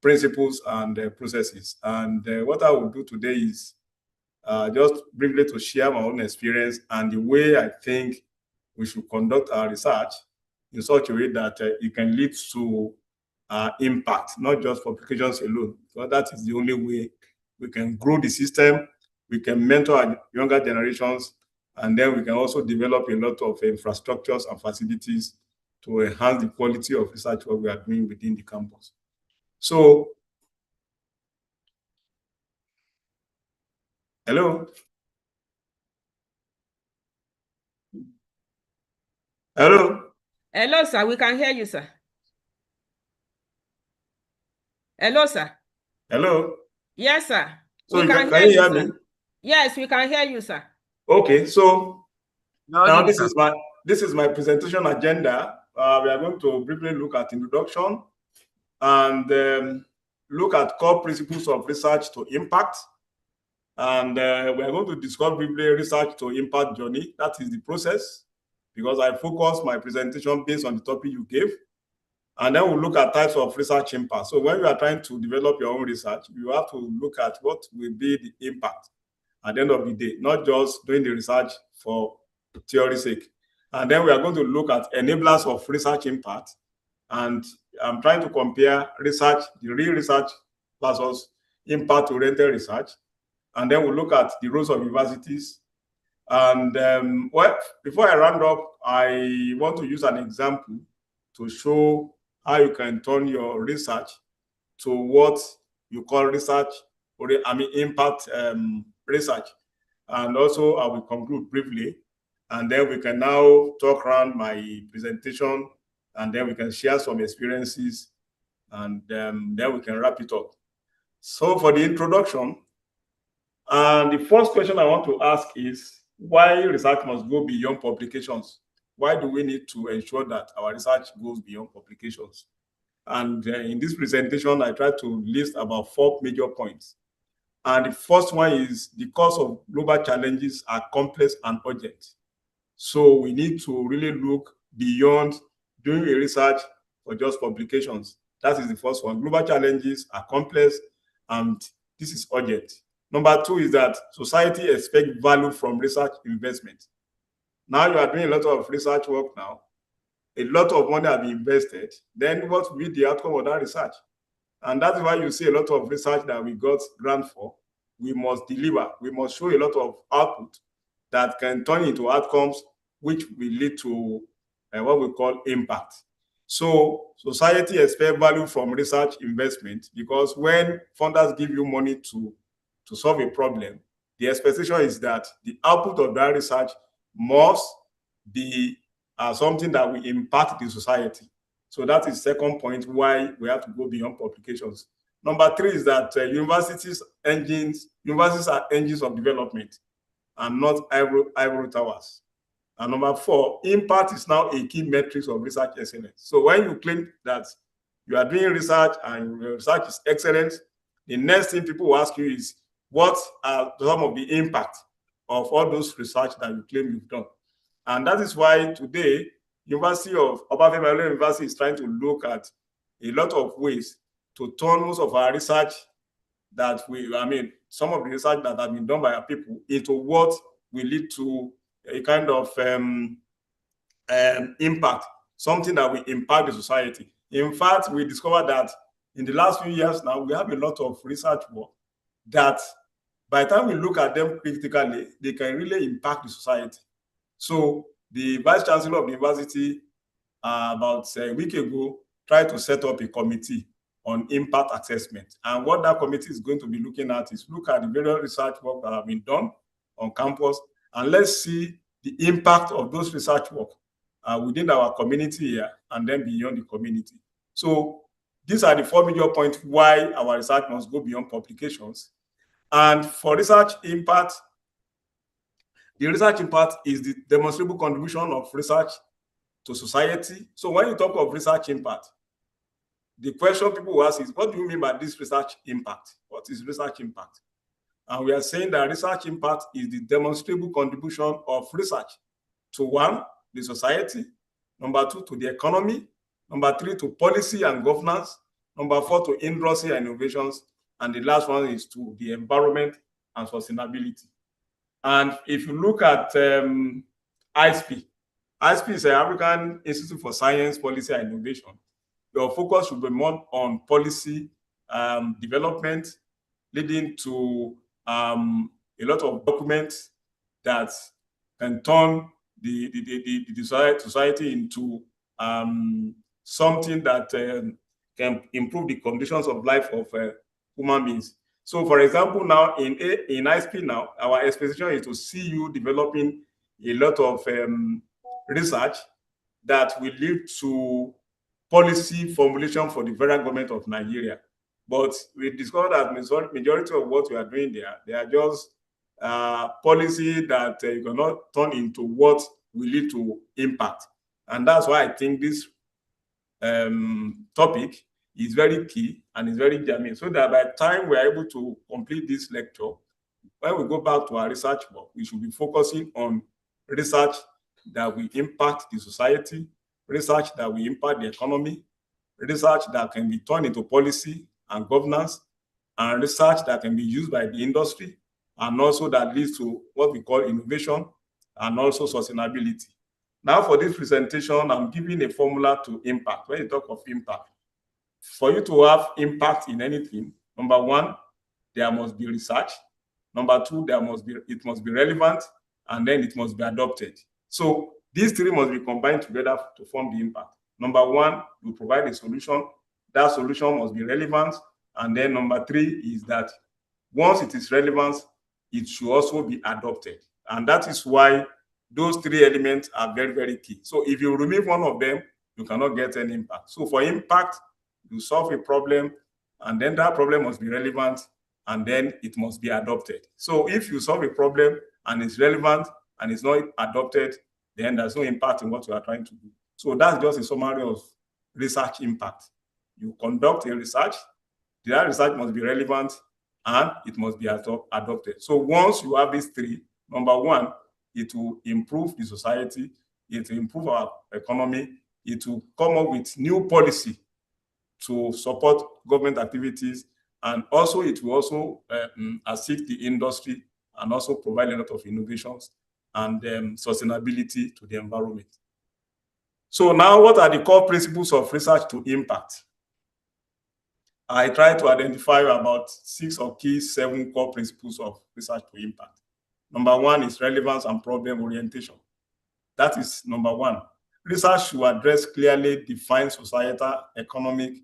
principles and processes. And what I will do today is just briefly to share my own experience and the way I think we should conduct our research in such a way that it can lead to impact, not just for applications alone. So that is the only way we can grow the system, we can mentor our younger generations, and then we can also develop a lot of infrastructures and facilities to enhance the quality of research what we are doing within the campus. So, hello? Hello? Hello, sir. We can hear you, sir. Hello, sir. Hello? Yes, sir. So can you hear me? Yes, we can hear you, sir. Okay, so now this is my presentation agenda. We are going to briefly look at introduction and look at core principles of research to impact. And we are going to discuss briefly research to impact journey. That is the process, because I focus my presentation based on the topic you gave. And then we'll look at types of research impact. So when you are trying to develop your own research, you have to look at what will be the impact at the end of the day, not just doing the research for theory's sake. And then we are going to look at enablers of research impact. And I'm trying to compare research, the real research versus impact-oriented research. And then we'll look at the roles of universities. And well, before I round up, I want to use an example to show how you can turn your research to what you call research, or impact research. And also, I will conclude briefly, and then we can now talk around my presentation, and then we can share some experiences, and then we can wrap it up. So for the introduction, the first question I want to ask is, why research must go beyond publications? Why do we need to ensure that our research goes beyond publications? And in this presentation, I try to list about 4 major points. And the first one is the cause of global challenges are complex and urgent. So we need to really look beyond doing a research for just publications. That is the first one. Global challenges are complex and this is urgent. Number 2 is that society expects value from research investment. Now you are doing a lot of research work now. A lot of money have been invested. Then what will be the outcome of that research? And that's why you see a lot of research that we got grant for. We must deliver. We must show a lot of output that can turn into outcomes which will lead to what we call impact. So society expects value from research investment, because when funders give you money to solve a problem, the expectation is that the output of that research must be something that will impact the society. So that is second point why we have to go beyond publications. Number 3 is that universities are engines of development and not ivory towers. And number 4, impact is now a key metric of research excellence. So when you claim that you are doing research and your research is excellent, the next thing people will ask you is, what are some of the impact of all those research that you claim you've done? And that is why today, University of Obafemi Awolowo University is trying to look at a lot of ways to turn most of our research some of the research that have been done by our people into what will lead to a kind of impact, something that will impact the society. In fact, we discovered that in the last few years now, we have a lot of research work that by the time we look at them critically, they can really impact the society. So the Vice Chancellor of the university about a week ago tried to set up a committee on impact assessment. And what that committee is going to be looking at is look at the various research work that have been done on campus, and let's see the impact of those research work within our community here and then beyond the community. So these are the 4 major points why our research must go beyond publications. And for research impact, the research impact is the demonstrable contribution of research to society. So when you talk of research impact, the question people will ask is, what do you mean by this research impact? What is research impact? And we are saying that research impact is the demonstrable contribution of research to 1, the society, number 2, to the economy, number 3, to policy and governance, Number 4, to industry and innovations. And the last one is to the environment and sustainability. And if you look at ISP is the African Institute for Science, Policy and Innovation. Your focus should be more on policy development, leading to a lot of documents that can turn the society into something that can improve the conditions of life of human beings. So, for example, now in ISP now, our expectation is to see you developing a lot of research that will lead to policy formulation for the federal government of Nigeria. But we discovered that majority of what we are doing there, they are just policy that you cannot turn into what will lead to impact. And that's why I think this topic is very key and is very germane, so that by the time we are able to complete this lecture, when we go back to our research work, we should be focusing on research that will impact the society, research that will impact the economy, research that can be turned into policy and governance, and research that can be used by the industry, and also that leads to what we call innovation and also sustainability. Now, for this presentation, I'm giving a formula to impact. When you talk of impact, for you to have impact in anything, number 1, there must be research. Number 2, it must be relevant, and then it must be adopted. So these 3 must be combined together to form the impact. Number 1, you provide a solution. That solution must be relevant. And then number 3 is that once it is relevant, it should also be adopted. And that is why those 3 elements are very, very key. So if you remove one of them, you cannot get any impact. So for impact, you solve a problem, and then that problem must be relevant, and then it must be adopted. So if you solve a problem and it's relevant and it's not adopted, then there's no impact in what you are trying to do. So that's just a summary of research impact. You conduct a research, that research must be relevant, and it must be adopted. So once you have these 3, number 1, it will improve the society, it will improve our economy, it will come up with new policy to support government activities, and also it will also assist the industry and also provide a lot of innovations and sustainability to the environment. So now, what are the core principles of research to impact? I try to identify about 6 or 7 core principles of research to impact. Number 1 is relevance and problem orientation. That is number 1. Research should address clearly defined societal, economic,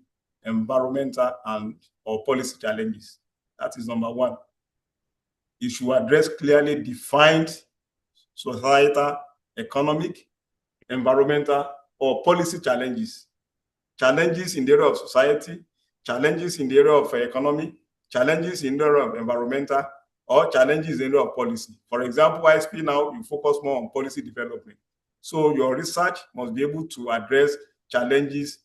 environmental, or policy challenges. That is number 1. It should address clearly defined societal, economic, environmental, or policy challenges. Challenges in the area of society, challenges in the area of economy, challenges in the area of environmental, or challenges in the area of policy. For example, ISP now, you focus more on policy development. So your research must be able to address challenges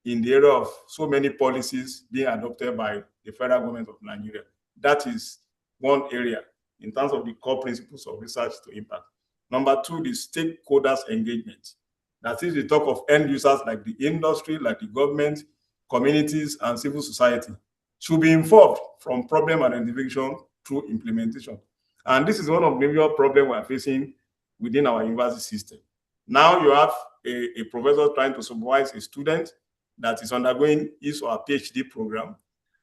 in the area of so many policies being adopted by the federal government of Nigeria. That is one area in terms of the core principles of research to impact. Number 2, the stakeholders engagement. That is, we talk of end users like the industry, like the government, communities, and civil society should be involved from problem identification through implementation. And this is one of the major problems we are facing within our university system. Now you have a professor trying to supervise a student that is undergoing his or her PhD program,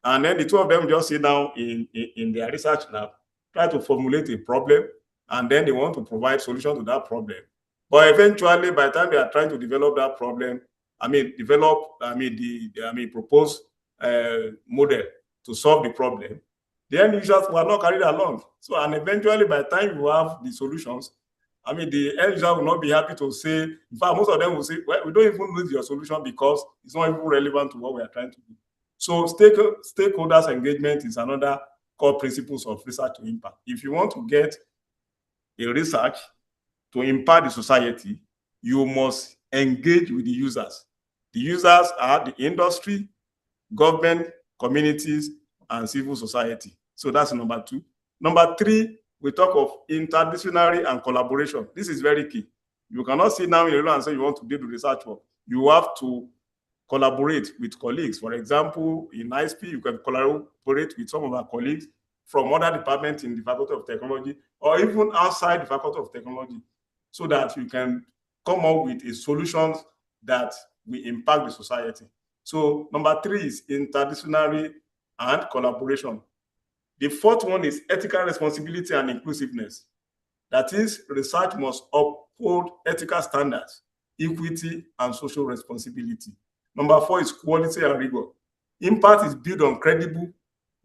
and then the 2 of them just sit down in their research lab, try to formulate a problem, and then they want to provide solution to that problem. But eventually, by the time they are trying to develop that problem, propose model to solve the problem, the end users were not carried along. So, and eventually, by the time you have the solutions, the end user will not be happy to say, in fact, most of them will say, well, we don't even need your solution because it's not even relevant to what we are trying to do. So stakeholders engagement is another core principles of research to impact. If you want to get a research to impact the society, you must engage with the users. The users are the industry, government, communities, and civil society. So that's number 2. Number 3, we talk of interdisciplinary and collaboration. This is very key. You cannot sit down in a room and say you want to do the research work. You have to collaborate with colleagues. For example, in ISP, you can collaborate with some of our colleagues from other departments in the Faculty of Technology or even outside the Faculty of Technology, so that you can come up with a solution that will impact the society. So number 3 is interdisciplinary and collaboration. The 4th one is ethical responsibility and inclusiveness. That is, research must uphold ethical standards, equity, and social responsibility. Number 4 is quality and rigor. Impact is built on credible,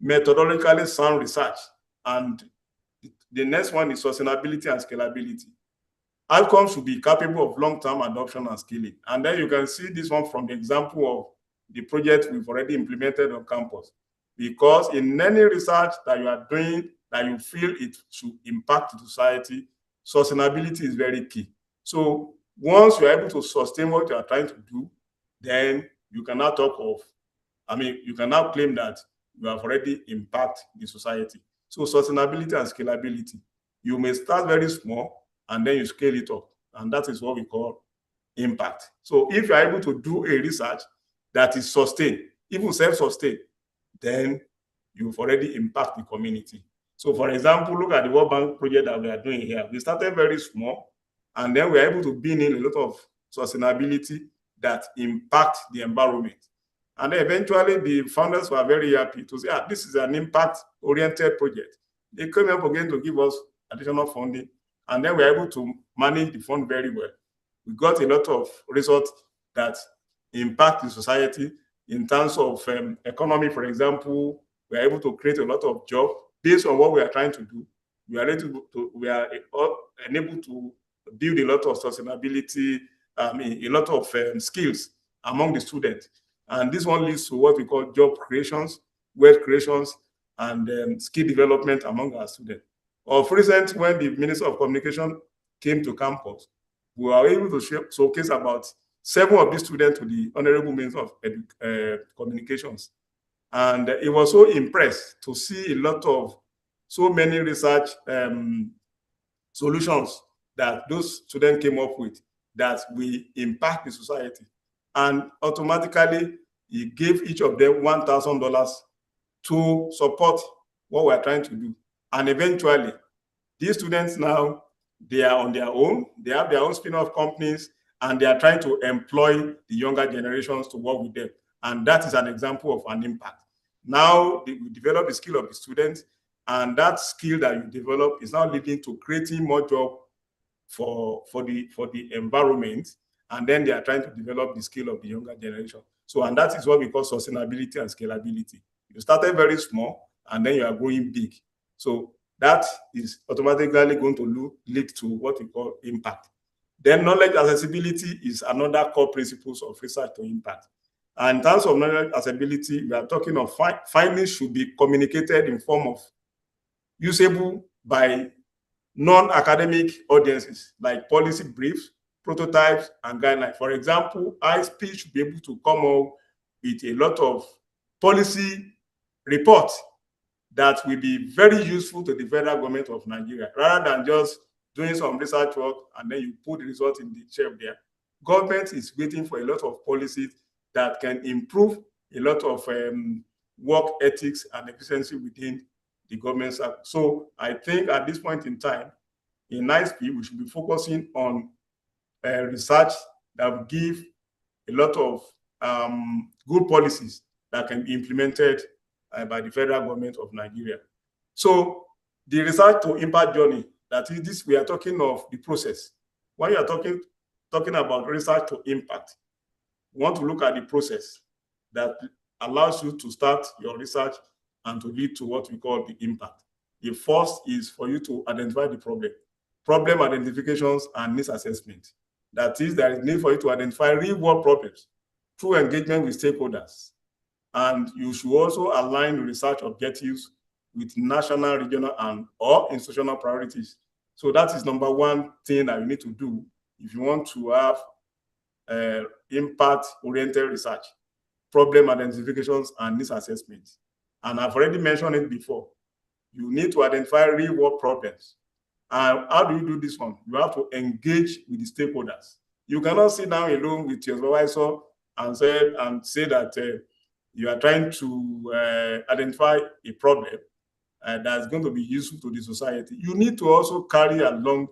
methodologically sound research. And the next one is sustainability and scalability. Outcomes should be capable of long-term adoption and scaling. And then you can see this one from the example of the project we've already implemented on campus. Because in any research that you are doing that you feel it should impact society, sustainability is very key. So once you're able to sustain what you are trying to do, then you can now talk of, you can now claim that you have already impacted the society. So sustainability and scalability. You may start very small and then you scale it up. And that is what we call impact. So if you're able to do a research that is sustained, even self-sustained, then you've already impacted the community. So for example, look at the World Bank project that we are doing here. We started very small, and then we're able to bring in a lot of sustainability that impact the environment. And then eventually the founders were very happy to say, this is an impact-oriented project. They came up again to give us additional funding, and then we're able to manage the fund very well. We got a lot of results that impact the society in terms of economy. For example, we are able to create a lot of jobs based on what we are trying to do. We are enabled to build a lot of sustainability, a lot of skills among the students. And this one leads to what we call job creations, wealth creations, and skill development among our students. Of recent, when the Minister of Communication came to campus, we were able to showcase about 7 of these students to the Honorable Minister of Communications. And he was so impressed to see a lot of so many research solutions that those students came up with that will impact the society. And automatically, he gave each of them $1,000 to support what we're trying to do. And eventually, these students now, they are on their own. They have their own spin-off companies, and they are trying to employ the younger generations to work with them. And that is an example of an impact. Now, we develop the skill of the students, and that skill that you develop is now leading to creating more jobs for the environment. And then they are trying to develop the skill of the younger generation. So, and that is what we call sustainability and scalability. You started very small, and then you are growing big. So that is automatically going to lead to what we call impact. Then knowledge accessibility is another core principles of research to impact. And in terms of knowledge accessibility, we are talking of findings should be communicated in form of usable by non-academic audiences, like policy briefs, prototypes, and guidelines. For example, ISP should be able to come up with a lot of policy reports that will be very useful to the federal government of Nigeria, rather than just doing some research work and then you put the result in the shelf there. Government is waiting for a lot of policies that can improve a lot of work ethics and efficiency within the government sector. So I think at this point in time, in ISP, we should be focusing on research that will give a lot of good policies that can be implemented by the federal government of Nigeria. So the research to impact journey, that is this, we are talking of the process. When you are talking about research to impact, we want to look at the process that allows you to start your research and to lead to what we call the impact. The first is for you to identify the problem identifications and needs assessment. That is, there is need for you to identify real-world problems through engagement with stakeholders. And you should also align research objectives with national, regional, and or institutional priorities. So that is number one thing that you need to do if you want to have impact-oriented research, problem identifications, and needs assessments. And I've already mentioned it before. You need to identify real-world problems. And how do you do this one? You have to engage with the stakeholders. You cannot sit down alone with your supervisor and say that you are trying to identify a problem that's going to be useful to the society, you need to also carry along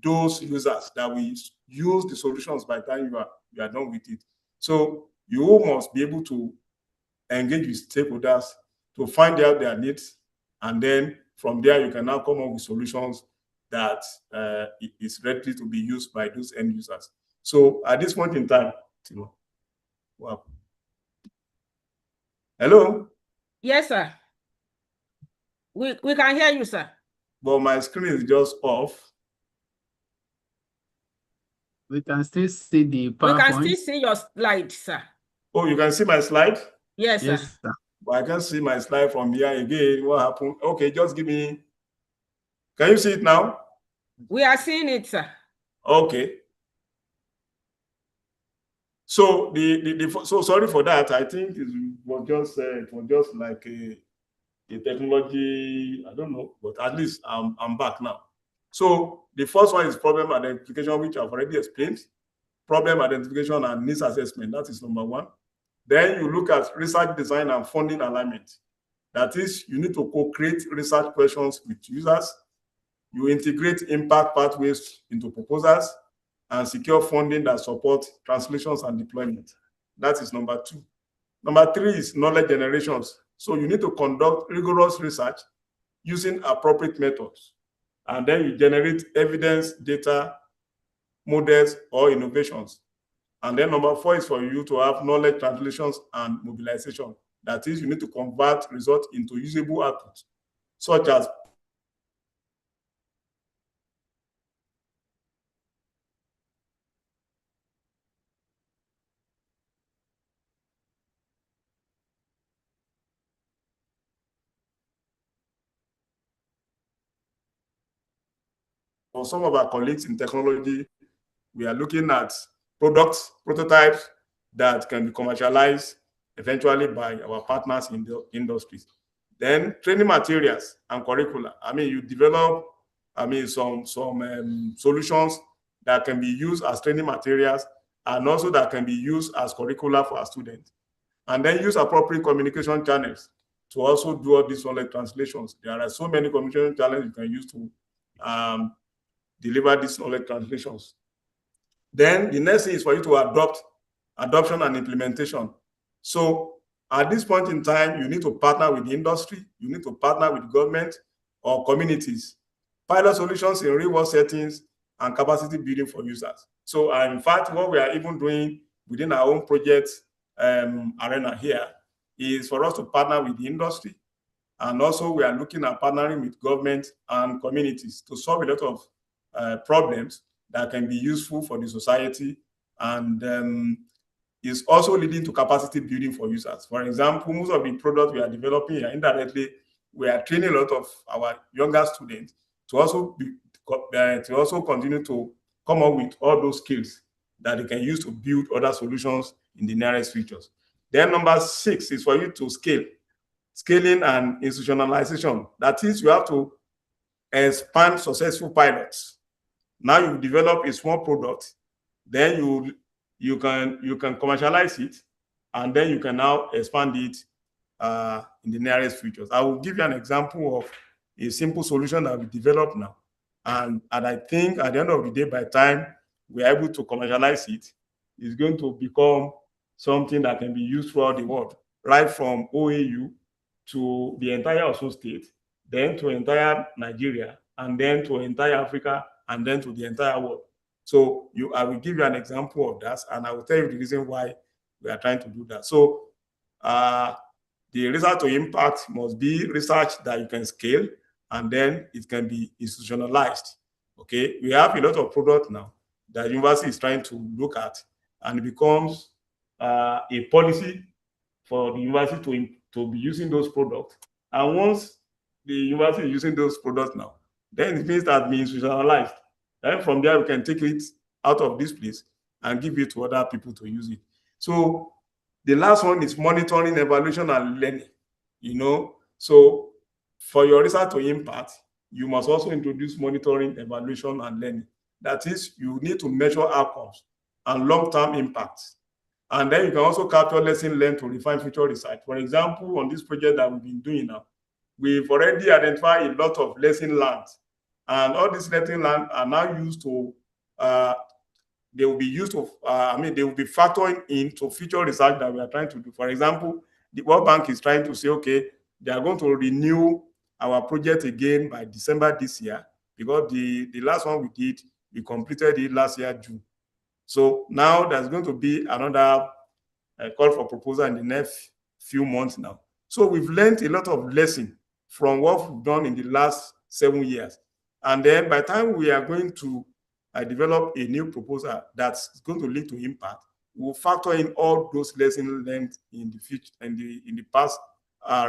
those users that will use the solutions by the time you are done with it. So you must be able to engage with stakeholders to find out their needs, and then from there you can now come up with solutions that is ready to be used by those end users. So at this point in time, wow. Hello? Yes, sir. We can hear you, sir. But my screen is just off. We can still see the PowerPoint. We can still see your slide, sir. Oh, you can see my slide? Yes, Yes, sir. sir. But I can't see my slide from here again. What happened? Okay, just give me. Can you see it now? We are seeing it, sir. Okay. So so sorry for that. I think it was just like a technology. I don't know, but at least I'm back now. So the first one is problem identification, which I've already explained. Problem identification and needs assessment. That is number one. Then you look at research design and funding alignment. That is, you need to co-create research questions with users. You integrate impact pathways into proposals and secure funding that support translations and deployment. That is number two. Number three is knowledge generations. So you need to conduct rigorous research using appropriate methods. And then you generate evidence, data, models, or innovations. And then number four is for you to have knowledge translations and mobilization. That is, you need to convert results into usable outputs, such as for some of our colleagues in technology, we are looking at products, prototypes that can be commercialized eventually by our partners in the industries. Then training materials and curricula. I mean, you develop, some solutions that can be used as training materials and also that can be used as curricula for our students. And then use appropriate communication channels to also do all these knowledge translations. There are so many communication channels you can use to deliver these knowledge translations. Then the next thing is for you to adoption and implementation. So at this point in time, you need to partner with the industry, you need to partner with government or communities, pilot solutions in real-world settings, and capacity building for users. So in fact, what we are even doing within our own project arena here is for us to partner with the industry. And also we are looking at partnering with government and communities to solve a lot of problems that can be useful for the society, and is also leading to capacity building for users. For example, most of the products we are developing here, indirectly, we are training a lot of our younger students to also continue to come up with all those skills that they can use to build other solutions in the nearest futures. Then number 6 is for you to scaling and institutionalization. That is, you have to expand successful pilots. Now you develop a small product, then you can commercialize it, and then you can now expand it in the nearest futures. I will give you an example of a simple solution that we developed now. And I think at the end of the day, by the time we are able to commercialize it, it's going to become something that can be used throughout the world, right from OAU to the entire Osun state, then to entire Nigeria, and then to entire Africa, and then to the entire world. So I will give you an example of that, and I will tell you the reason why we are trying to do that. So the research to impact must be research that you can scale, and then it can be institutionalized. Okay, we have a lot of products now that the university is trying to look at, and it becomes a policy for the university to be using those products. And once the university is using those products now, then it means that being institutionalized. Then from there, we can take it out of this place and give it to other people to use it. So the last one is monitoring, evaluation, and learning. So for your research to impact, you must also introduce monitoring, evaluation, and learning. That is, you need to measure outcomes and long-term impacts. And then you can also capture lesson learned to refine future research. For example, on this project that we've been doing now, we've already identified a lot of lesson learned. And all these lesson learned are now used to, they will be used to, they will be factoring into future research that we are trying to do. For example, the World Bank is trying to say, okay, they are going to renew our project again by December this year, because the last one we did, we completed it last year, June. So now there's going to be another call for proposal in the next few months now. So we've learned a lot of lessons from what we've done in the last 7 years. And then by the time we are going to develop a new proposal that's going to lead to impact, we'll factor in all those lessons learned in the future and in the past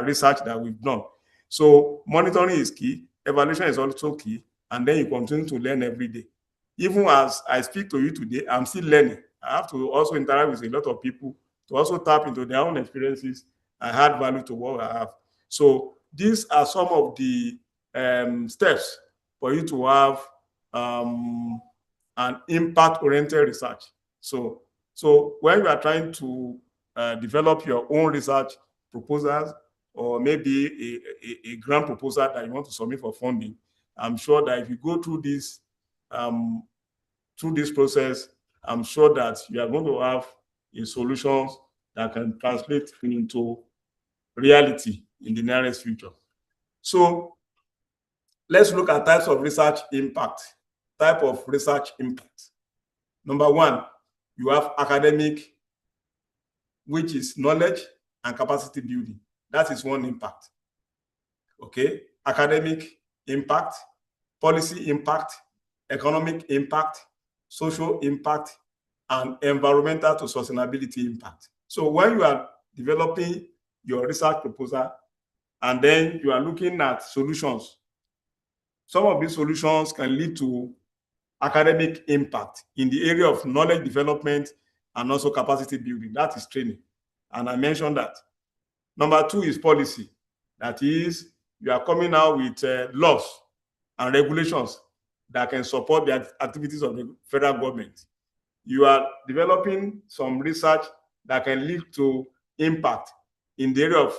research that we've done. So monitoring is key, evaluation is also key, and then you continue to learn every day. Even as I speak to you today, I'm still learning. I have to also interact with a lot of people to also tap into their own experiences and add value to what I have. So these are some of the steps for you to have an impact-oriented research. So when you are trying to develop your own research proposals, or maybe a grant proposal that you want to submit for funding, I'm sure that if you go through this process, I'm sure that you are going to have solutions that can translate into reality in the nearest future. So let's look at types of research impact. Type of research impact. Number one, you have academic, which is knowledge and capacity building. That is one impact. Okay, academic impact, policy impact, economic impact, social impact, and environmental to sustainability impact. So when you are developing your research proposal and then you are looking at solutions, some of these solutions can lead to academic impact in the area of knowledge development and also capacity building. That is training. And I mentioned that. Number two is policy. That is, you are coming out with laws and regulations that can support the activities of the federal government. You are developing some research that can lead to impact in the area of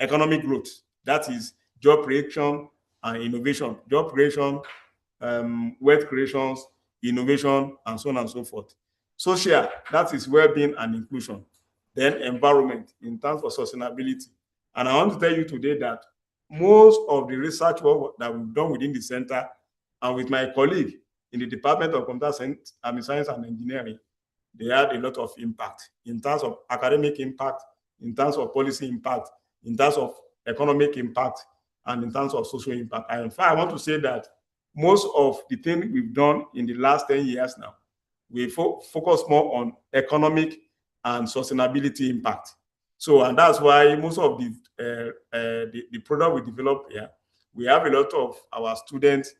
economic growth. That is job creation and innovation. Job creation, wealth creations, innovation, and so on and so forth. Social, that is well-being and inclusion. Then environment in terms of sustainability. And I want to tell you today that most of the research work that we've done within the center and with my colleague in the Department of Computer Science and Engineering, they had a lot of impact in terms of academic impact, in terms of policy impact, in terms of economic impact, and in terms of social impact. And in fact, I want to say that most of the things we've done in the last 10 years now, we focus more on economic and sustainability impact. So, and that's why most of the product we develop here, we have a lot of our students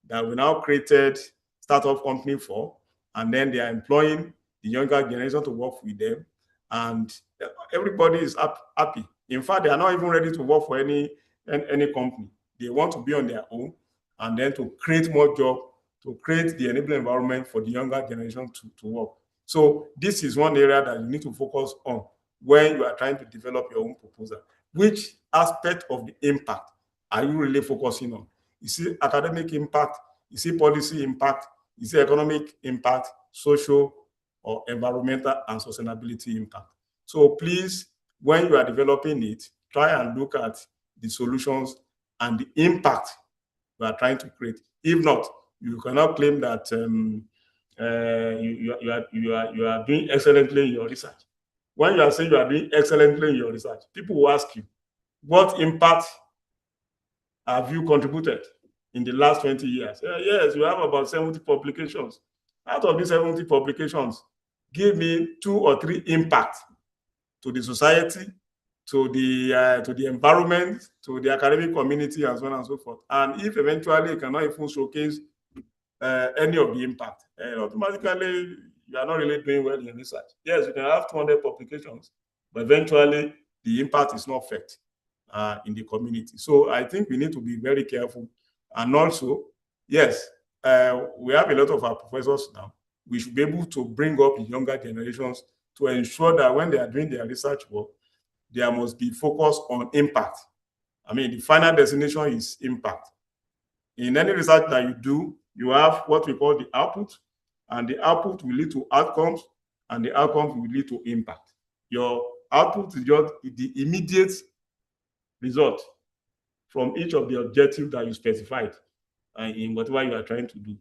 that we now created startup company for, and then they are employing the younger generation to work with them, and everybody is happy. In fact, they are not even ready to work for any company. They want to be on their own, and then to create more jobs, to create the enabling environment for the younger generation to work. So this is one area that you need to focus on when you are trying to develop your own proposal. Which aspect of the impact are you really focusing on? You see academic impact, you see policy impact, you see economic impact, social or environmental and sustainability impact. So please, when you are developing it, try and look at the solutions and the impact you are trying to create. If not, you cannot claim that you are doing excellently in your research. When you are saying you are doing excellently in your research, people will ask you, what impact have you contributed in the last 20 years? Yes, you have about 70 publications. Out of these 70 publications, give me 2 or 3 impacts to the society, to the environment, to the academic community, and so on and so forth. And if eventually you cannot even showcase any of the impact, automatically you are not really doing well in research. Yes, you can have 200 publications, but eventually the impact is not felt in the community. So I think we need to be very careful. And also, yes, we have a lot of our professors now. We should be able to bring up the younger generations to ensure that when they are doing their research work, there must be focus on impact. I mean, the final destination is impact. In any research that you do, you have what we call the output, and the output will lead to outcomes, and the outcomes will lead to impact. Your output is just the immediate result from each of the objectives that you specified in whatever you are trying to do.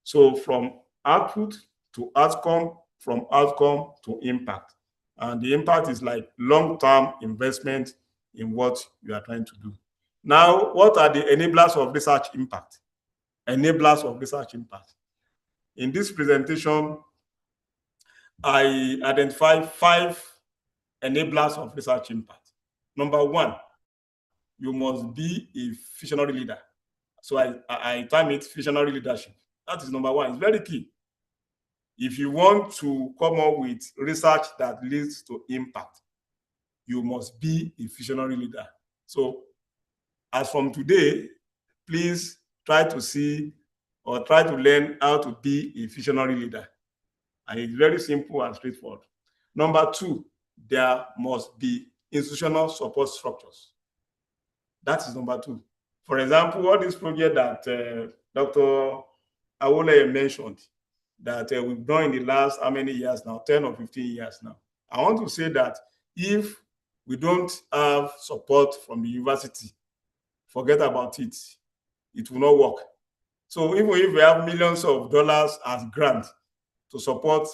So from output to outcome, from outcome to impact. And the impact is like long-term investment in what you are trying to do. Now, what are the enablers of research impact? Enablers of research impact. In this presentation, I identify 5 enablers of research impact. Number 1, you must be a visionary leader. So I term it visionary leadership. That is number 1. It's very key. If you want to come up with research that leads to impact, you must be a visionary leader. So as from today, please try to see or try to learn how to be a visionary leader. And it's very simple and straightforward. Number 2, there must be institutional support structures. That is number 2. For example, all this project that Dr. Awole mentioned, that we've done in the last how many years now, 10 or 15 years now. I want to say that if we don't have support from the university, forget about it. It will not work. So even if we have millions of dollars as grant to support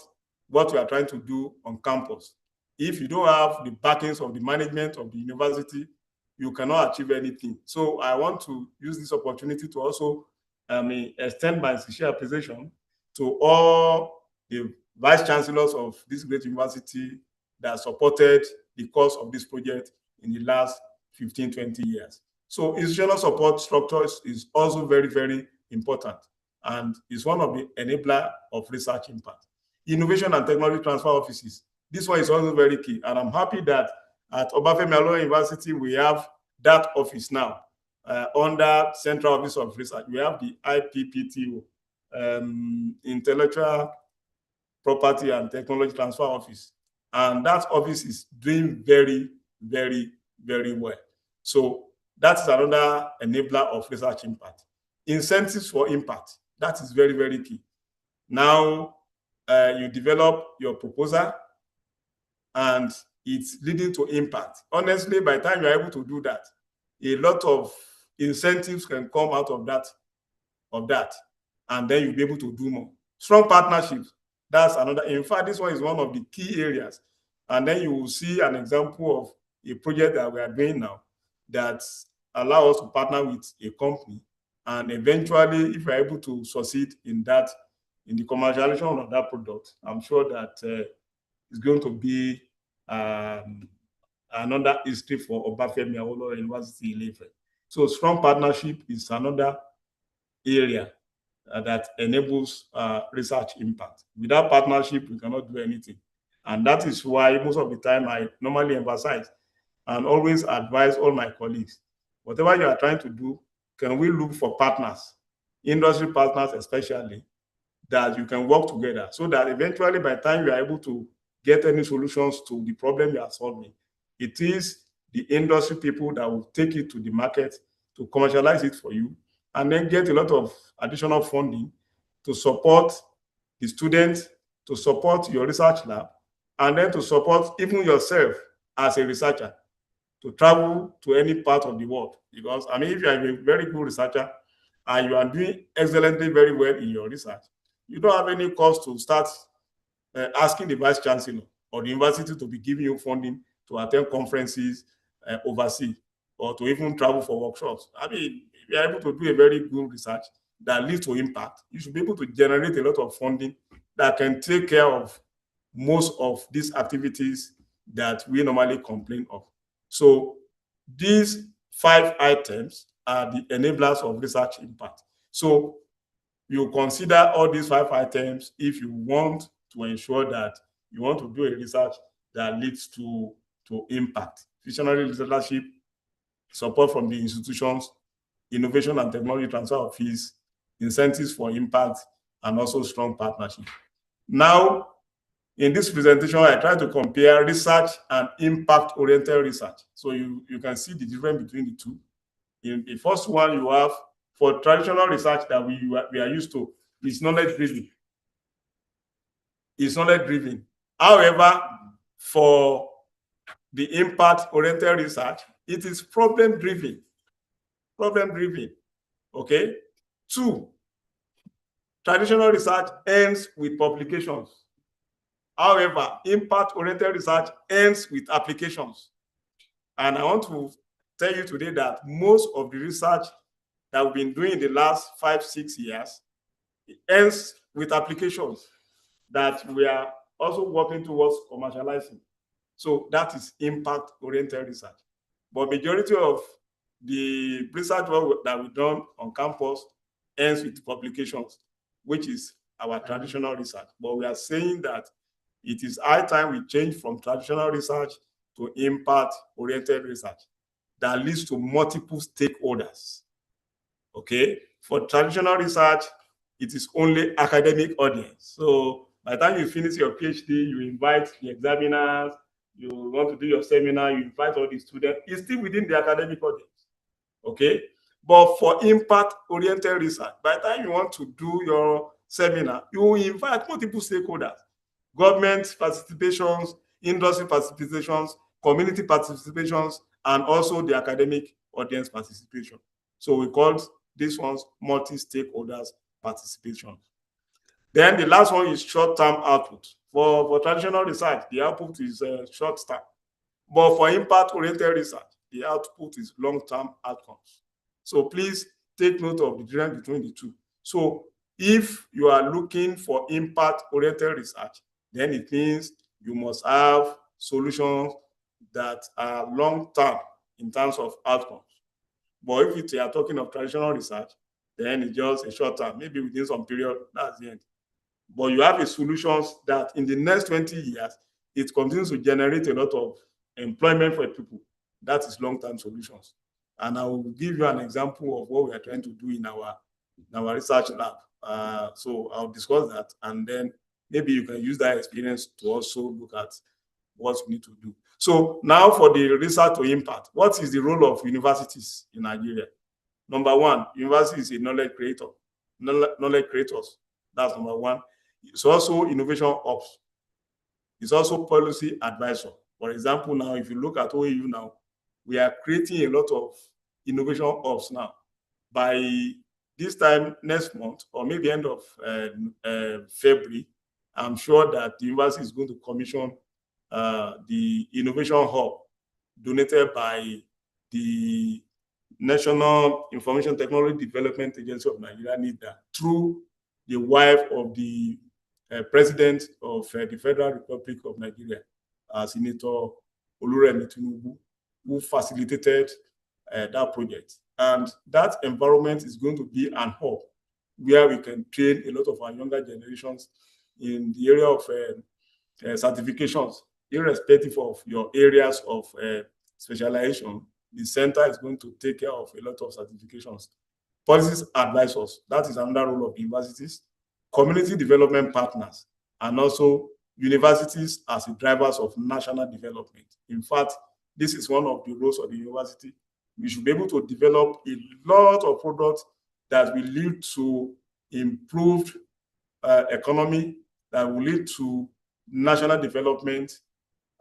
what we are trying to do on campus, if you don't have the backings of the management of the university, you cannot achieve anything. So I want to use this opportunity to also extend my sincere appreciation to all the vice chancellors of this great university that supported the course of this project in the last 15, 20 years. So institutional support structures is also very, very important, and is one of the enabler of research impact. Innovation and technology transfer offices. This one is also very key, and I'm happy that at Obafemi Awolowo University we have that office now under Central Office of Research. We have the IPPTO, Intellectual Property and Technology Transfer Office, and that office is doing very, very, very well. So that's another enabler of research impact. Incentives for impact. That is very, very key. Now you develop your proposal and it's leading to impact. Honestly, by the time you're able to do that, a lot of incentives can come out of that, and then you'll be able to do more. Strong partnerships, that's another. In fact, this one is one of the key areas. And then you will see an example of a project that we are doing now that allows us to partner with a company. And eventually, if we're able to succeed in that, in the commercialization of that product, I'm sure that it's going to be another history for Obafemi Awolowo University Ile-Ife. So strong partnership is another area that enables research impact. Without partnership, we cannot do anything. And that is why most of the time I normally emphasize and always advise all my colleagues, whatever you are trying to do, can we look for partners, industry partners especially, that you can work together so that eventually by the time you are able to get any solutions to the problem you are solving, it is the industry people that will take it to the market to commercialize it for you, and then get a lot of additional funding to support the students, to support your research lab, and then to support even yourself as a researcher to travel to any part of the world. Because, I mean, if you are a very good researcher and you are doing excellently very well in your research, you don't have any cost to start asking the vice chancellor or the university to be giving you funding to attend conferences overseas or to even travel for workshops. I mean, if you are able to do a very good research that leads to impact, you should be able to generate a lot of funding that can take care of most of these activities that we normally complain of. So these 5 items are the enablers of research impact. So you consider all these 5 items if you want to ensure that you want to do a research that leads to impact. Visionary leadership, support from the institutions, innovation and technology transfer of fees, incentives for impact, and also strong partnership. Now, In this presentation, I try to compare research and impact-oriented research. So you can see the difference between the two. In the first one, you have for traditional research that we are used to, is knowledge-driven. It's knowledge-driven. However, for the impact-oriented research, it is problem-driven. Problem-driven. Okay? 2, traditional research ends with publications. However, impact-oriented research ends with applications. And I want to tell you today that most of the research that we've been doing in the last 5-6 years, it ends with applications that we are also working towards commercializing. So that is impact-oriented research. But majority of the research work that we've done on campus ends with publications, which is our traditional research. But we are saying that it is high time we change from traditional research to impact-oriented research that leads to multiple stakeholders. Okay? For traditional research, it is only academic audience. So by the time you finish your PhD, you invite the examiners, you want to do your seminar, you invite all the students. It's still within the academic audience. Okay? But for impact-oriented research, by the time you want to do your seminar, you invite multiple stakeholders, government participations, industry participations, community participations, and also the academic audience participation. So we call these ones multi-stakeholders participation. Then the last one is short-term output. For traditional research, the output is short-term. But for impact-oriented research, the output is long-term outcomes. So please take note of the difference between the two. So if you are looking for impact-oriented research, then it means you must have solutions that are long-term in terms of outcomes. But if you are talking of traditional research, then it's just a short term, maybe within some period, that's the end. But you have a solutions that in the next 20 years, it continues to generate a lot of employment for people. That is long-term solutions. And I will give you an example of what we are trying to do in our research lab. So I'll discuss that, and then maybe you can use that experience to also look at what we need to do. So now for the research to impact, what is the role of universities in Nigeria? Number one, university is a knowledge creator. Knowledge creators, that's number one. It's also innovation ops. It's also policy advisor. For example, now, if you look at OAU now, we are creating a lot of innovation ops now. By this time next month, or maybe end of February, I'm sure that the university is going to commission the innovation hub donated by the National Information Technology Development Agency of Nigeria, NIDA, through the wife of the president of the Federal Republic of Nigeria, Senator Oluremi Tinubu, who facilitated that project. And that environment is going to be an hub where we can train a lot of our younger generations in the area of certifications, irrespective of your areas of specialization. The center is going to take care of a lot of certifications. Policies advisors, that is another role of universities. Community development partners, and also universities as the drivers of national development. In fact, this is one of the roles of the university. We should be able to develop a lot of products that will lead to improved economy, that will lead to national development,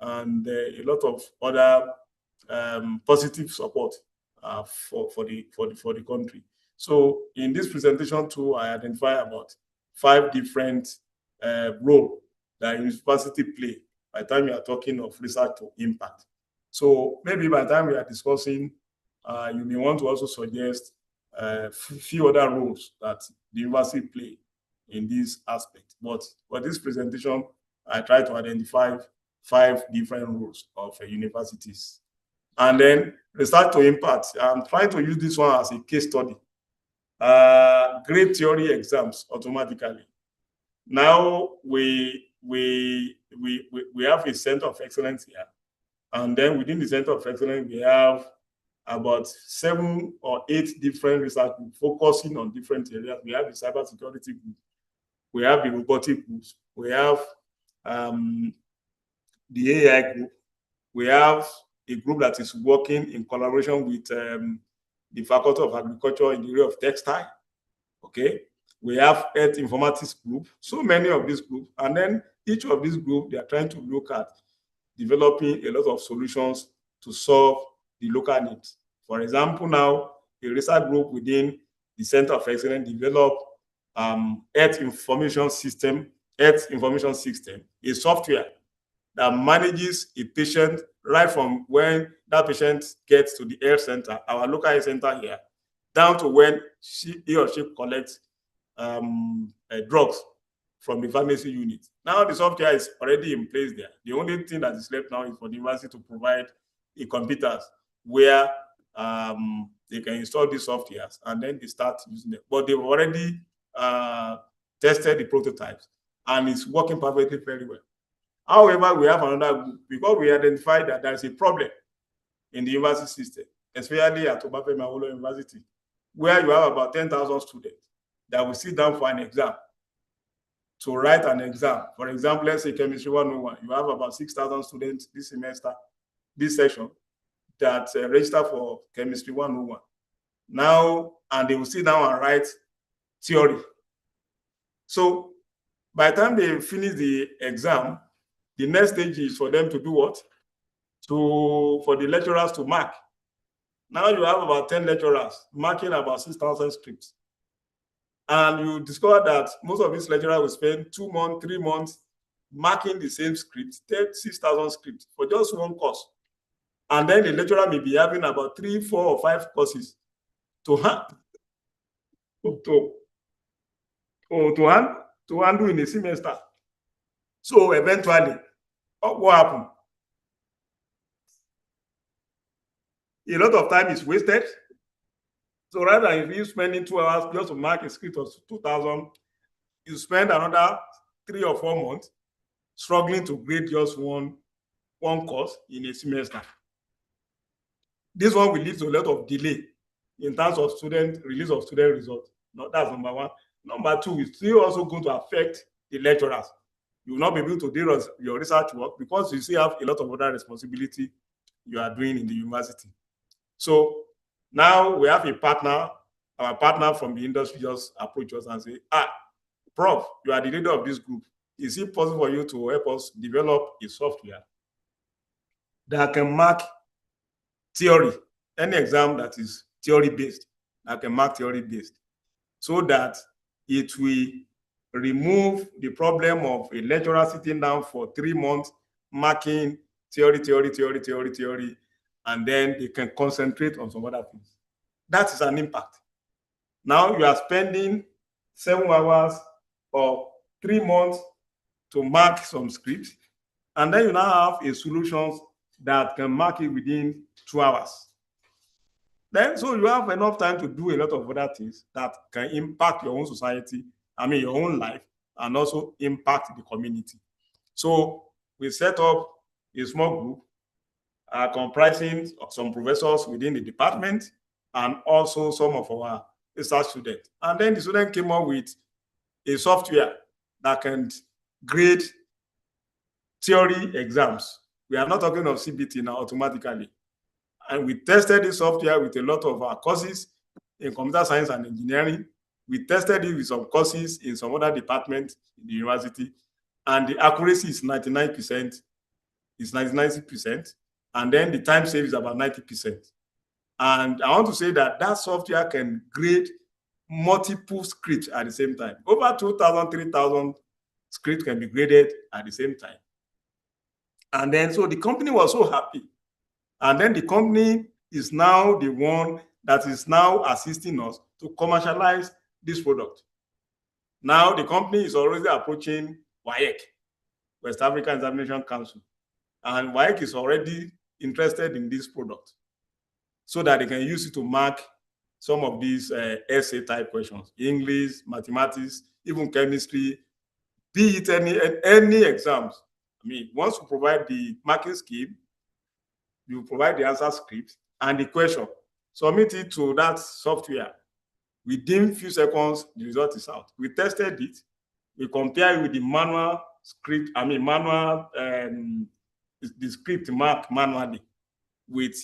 and a lot of other positive support for the country. So in this presentation too, I identify about 5 different roles that university play by the time you are talking of research to impact. So maybe by the time we are discussing, you may want to also suggest a few other roles that the university play in this aspect. But for this presentation, I try to identify 5 different roles of universities. And then research to impact. I'm trying to use this one as a case study. Grade theory exams automatically. Now we have a center of excellence here, and then within the center of excellence we have about 7 or 8 different research groups focusing on different areas. We have the cybersecurity group, we have the robotic groups, we have the AI group. We have a group that is working in collaboration with the Faculty of Agriculture in the area of textile. Okay. We have Earth Informatics Group, so many of these groups. And then each of these groups, they are trying to look at developing a lot of solutions to solve the local needs. For example, now, a research group within the Center of Excellence developed Earth Information System, a software that manages a patient right from when that patient gets to the health center, our local health center here, down to when he or she collects drugs from the pharmacy unit. Now the software is already in place there. The only thing that is left now is for the university to provide the computers where they can install these softwares and then they start using them. But they've already tested the prototypes and it's working perfectly very well. However, we have another group because we identified that there is a problem in the university system, especially at Obafemi Awolowo University, where you have about 10,000 students that will sit down for an exam, to write an exam. For example, let's say Chemistry 101, you have about 6,000 students this semester, this session, that register for Chemistry 101. Now, and they will sit down and write theory. So by the time they finish the exam, the next stage is for them to do what? For the lecturers to mark. Now you have about 10 lecturers marking about 6,000 scripts. And you discover that most of these lecturers will spend 2 months, 3 months marking the same script, 6,000 scripts for just one course. And then the lecturer may be having about 3, 4, or 5 courses to handle in a semester. So eventually, what happened? A lot of time is wasted. So rather than if you spending 2 hours just to mark a script of 2,000, you spend another 3 or 4 months struggling to grade just one course in a semester. This one will lead to a lot of delay in terms of release of student results. No, that's number one. Number two, it's still also going to affect the lecturers. You will not be able to do your research work because you still have a lot of other responsibility you are doing in the university. So now we have a partner. Our partner from the industry just approach us and say, Prof, you are the leader of this group. Is it possible for you to help us develop a software that can mark theory, any exam that is theory-based, that can mark theory-based, so that it will remove the problem of a lecturer sitting down for 3 months marking theory, and then they can concentrate on some other things. That is an impact. Now you are spending 7 hours or 3 months to mark some scripts, and then you now have a solution that can mark it within 2 hours. Then, so you have enough time to do a lot of other things that can impact your own society, your own life, and also impact the community. So we set up a small group comprising of some professors within the department and also some of our research students. And then the student came up with a software that can grade theory exams. We are not talking of CBT now automatically. And we tested this software with a lot of our courses in computer science and engineering. We tested it with some courses in some other departments in the university. And the accuracy is 99%. It's 99%. And then the time saved is about 90%. And I want to say that that software can grade multiple scripts at the same time. Over 2,000, 3,000 scripts can be graded at the same time. And then, so the company was so happy. And then the company is now the one that is now assisting us to commercialize this product. Now the company is already approaching WAEC, West African Examination Council. And WAEC is already interested in this product so that they can use it to mark some of these essay type questions, English, mathematics, even chemistry, be it any exams. Once you provide the marking scheme, you provide the answer script and the question, submit it to that software. Within few seconds, the result is out. We tested it. We compare it with the manual script, manual, the script mark manually with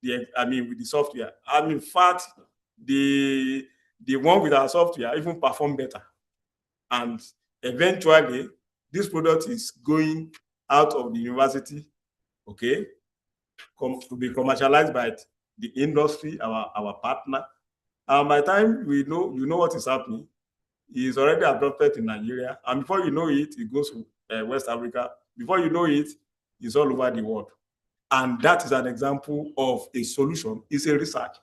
with the software. In fact, the one with our software even perform better. And eventually, this product is going out of the university, okay, to be commercialized by the industry, our partner. And by the time you know what is happening, it is already adopted in Nigeria. And before you know it, it goes to West Africa. Before you know it, it's all over the world. And that is an example of a solution. It's a research.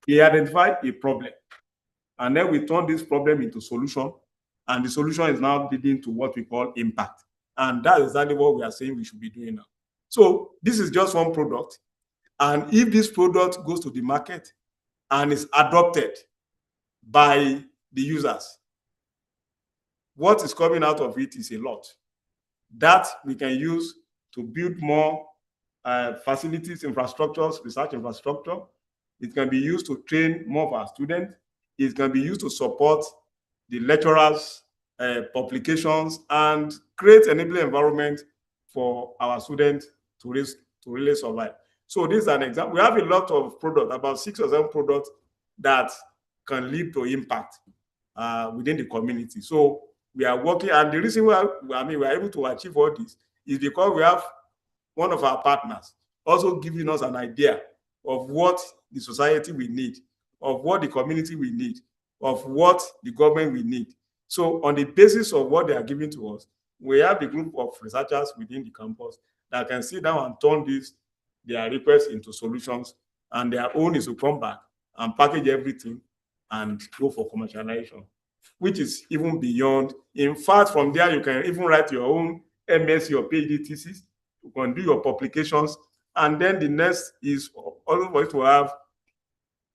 We identified a problem, and then we turn this problem into solution, and the solution is now leading to what we call impact. And that is exactly what we are saying we should be doing now. So this is just one product. And if this product goes to the market and is adopted by the users, what is coming out of it is a lot that we can use to build more facilities, infrastructures, research infrastructure. It can be used to train more of our students. It can be used to support the lecturers, publications, and create an enabling environment for our students to really survive. So this is an example. We have a lot of products, about 6 or 7 products that can lead to impact within the community. So we are working, and the reason why we are able to achieve all this is because we have one of our partners also giving us an idea of what the society will need, of what the community will need, of what the government will need. So on the basis of what they are giving to us, we have the group of researchers within the campus that can sit down and turn their requests into solutions, and their own is to come back and package everything and go for commercialization, which is even beyond. In fact, from there, you can even write your own MSc or PhD thesis. You can do your publications, and then the next is also for you to have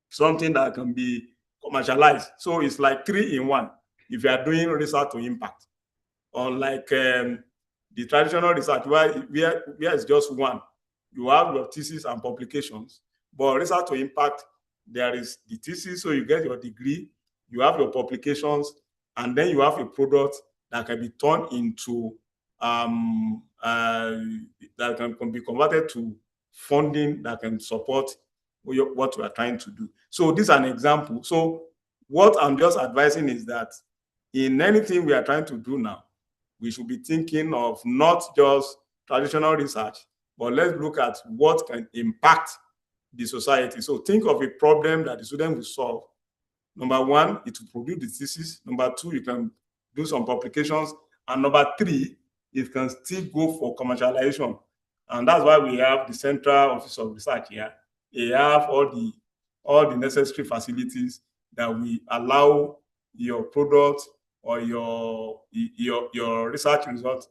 something that can be commercialized. So it's like 3 in 1 if you are doing research to impact. Unlike the traditional research where it's just one. You have your thesis and publications, but research to impact, there is the thesis, so you get your degree, you have your publications, and then you have a product that can be turned into that can be converted to funding that can support what we are trying to do. So this is an example. So what I'm just advising is that in anything we are trying to do now, we should be thinking of not just traditional research, but let's look at what can impact the society. So think of a problem that the student will solve. Number 1, it will produce the thesis. Number 2, you can do some publications. And number 3, it can still go for commercialization. And that's why we have the Central Office of Research here. They have all the necessary facilities that will allow your product or your research result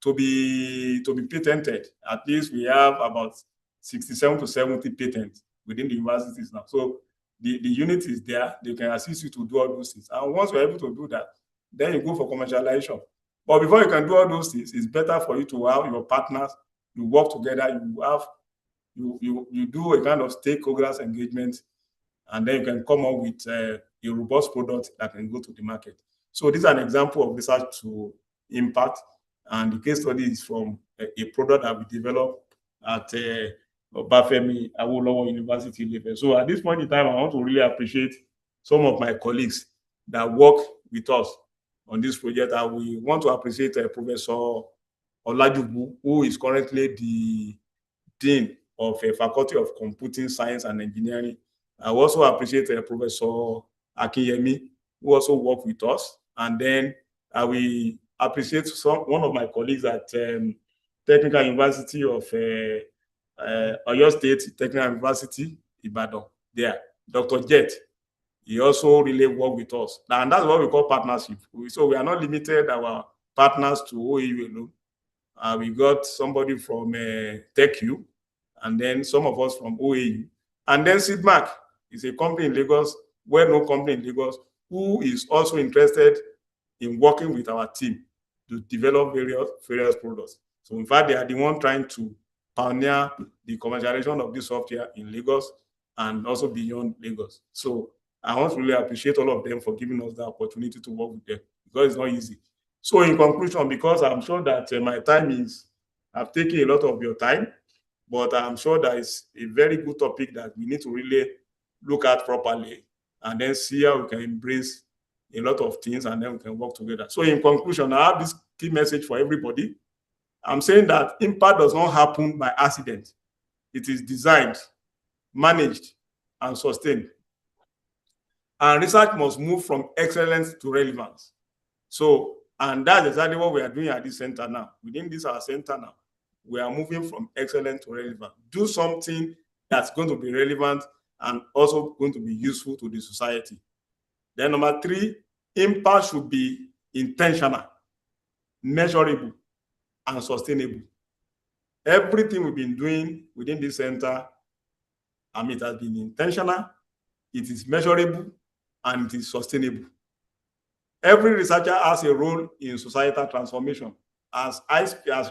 to be patented. At least we have about 67 to 70 patents within the universities now. So the unit is there. They can assist you to do all those things. And once you're able to do that, then you go for commercialization. But before you can do all those things, it's better for you to have your partners. You work together. You do a kind of stakeholders engagement, and then you can come up with a robust product that can go to the market. So this is an example of research to impact, and the case study is from a product that we developed at Obafemi Awolowo University level. So at this point in time, I want to really appreciate some of my colleagues that work with us on this project. And we want to appreciate Professor Olajubu, who is currently the Dean of a Faculty of Computing Science and Engineering. I also appreciate Professor Akinyemi, who also worked with us. And then I will appreciate one of my colleagues at Technical University of Oyo State Technical University, Ibadan, there, Dr. Jet. He also really worked with us. And that's what we call partnership. So we are not limited our partners to OAU alone. We got somebody from TechU, and then some of us from OAU. And then SIDMAC is a company in Lagos, well-known company in Lagos, who is also interested in working with our team to develop various products. So in fact, they are the one trying to pioneer the commercialization of this software in Lagos and also beyond Lagos. So I want to really appreciate all of them for giving us the opportunity to work with them, because it's not easy. So in conclusion, because I'm sure that my time I've taken a lot of your time, but I'm sure that it's a very good topic that we need to really look at properly and then see how we can embrace a lot of things and then we can work together. So in conclusion, I have this key message for everybody. I'm saying that impact does not happen by accident. It is designed, managed, and sustained. And research must move from excellence to relevance. So, and that's exactly what we are doing at this center now. Within this our center now, we are moving from excellent to relevant. Do something that's going to be relevant and also going to be useful to the society. Then number 3, impact should be intentional, measurable, and sustainable. Everything we've been doing within this center, it has been intentional, it is measurable, and it is sustainable. Every researcher has a role in societal transformation. As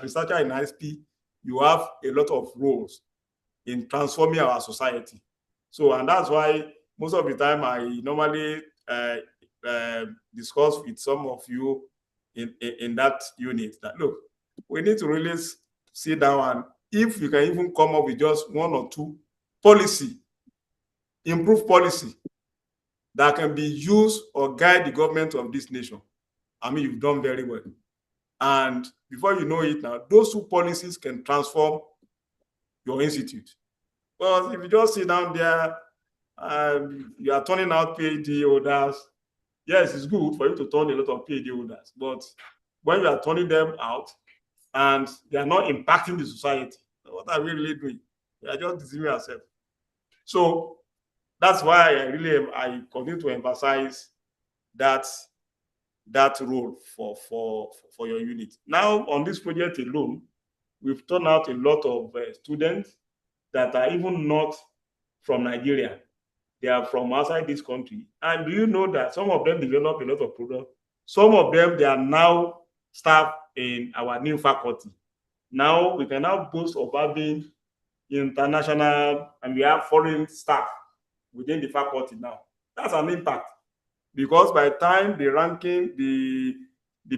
researcher in ISP, you have a lot of roles in transforming our society. So, and that's why most of the time I normally discuss with some of you in that unit that, look, we need to really sit down and if you can even come up with just 1 or 2 improved policy that can be used or guide the government of this nation, you've done very well. And before you know it now, those 2 policies can transform your institute. Well, if you just sit down there, you are turning out PhD holders. Yes, it's good for you to turn a lot of PhD holders, but when you are turning them out and they are not impacting the society, what are we really doing? We are just deceiving ourselves. So that's why I continue to emphasize that role for your unit. Now, on this project alone, we've turned out a lot of students that are even not from Nigeria. They are from outside this country. And do you know that some of them develop a lot of products? Some of them, they are now staff in our new faculty. Now, we can now boast of having international, and we have foreign staff within the faculty now. That's an impact. Because by the time the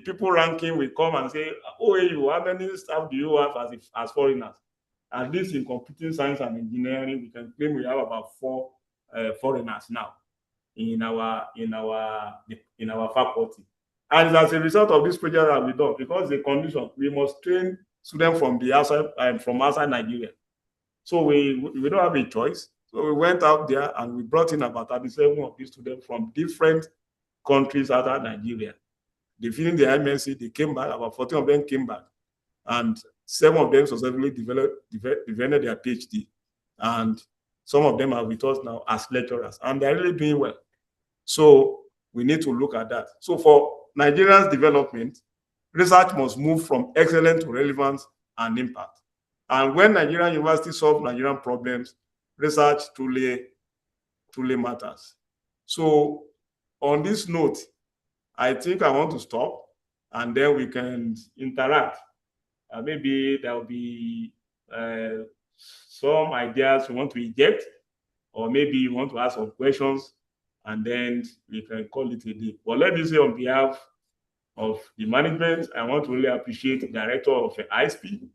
people ranking will come and say, oh, hey, how many staff do you have as foreigners? At least in computing science and engineering, we can claim we have about 4 foreigners now in our faculty. And as a result of this project that we done, because the condition, we must train students from the outside from outside Nigeria. So we don't have a choice. So we went out there and we brought in about 37 of these students from different countries outside Nigeria. They finished the MSc, they came back, about 14 of them came back, and 7 of them successfully defended their PhD. And some of them are with us now as lecturers, and they're really doing well. So we need to look at that. So for Nigeria's development, research must move from excellence to relevance and impact. And when Nigerian universities solve Nigerian problems, research truly matters. So on this note, I think I want to stop, and then we can interact. Maybe there will be some ideas you want to inject, or maybe you want to ask some questions, and then we can call it a day. But let me say on behalf of the management, I want to really appreciate the director of ISP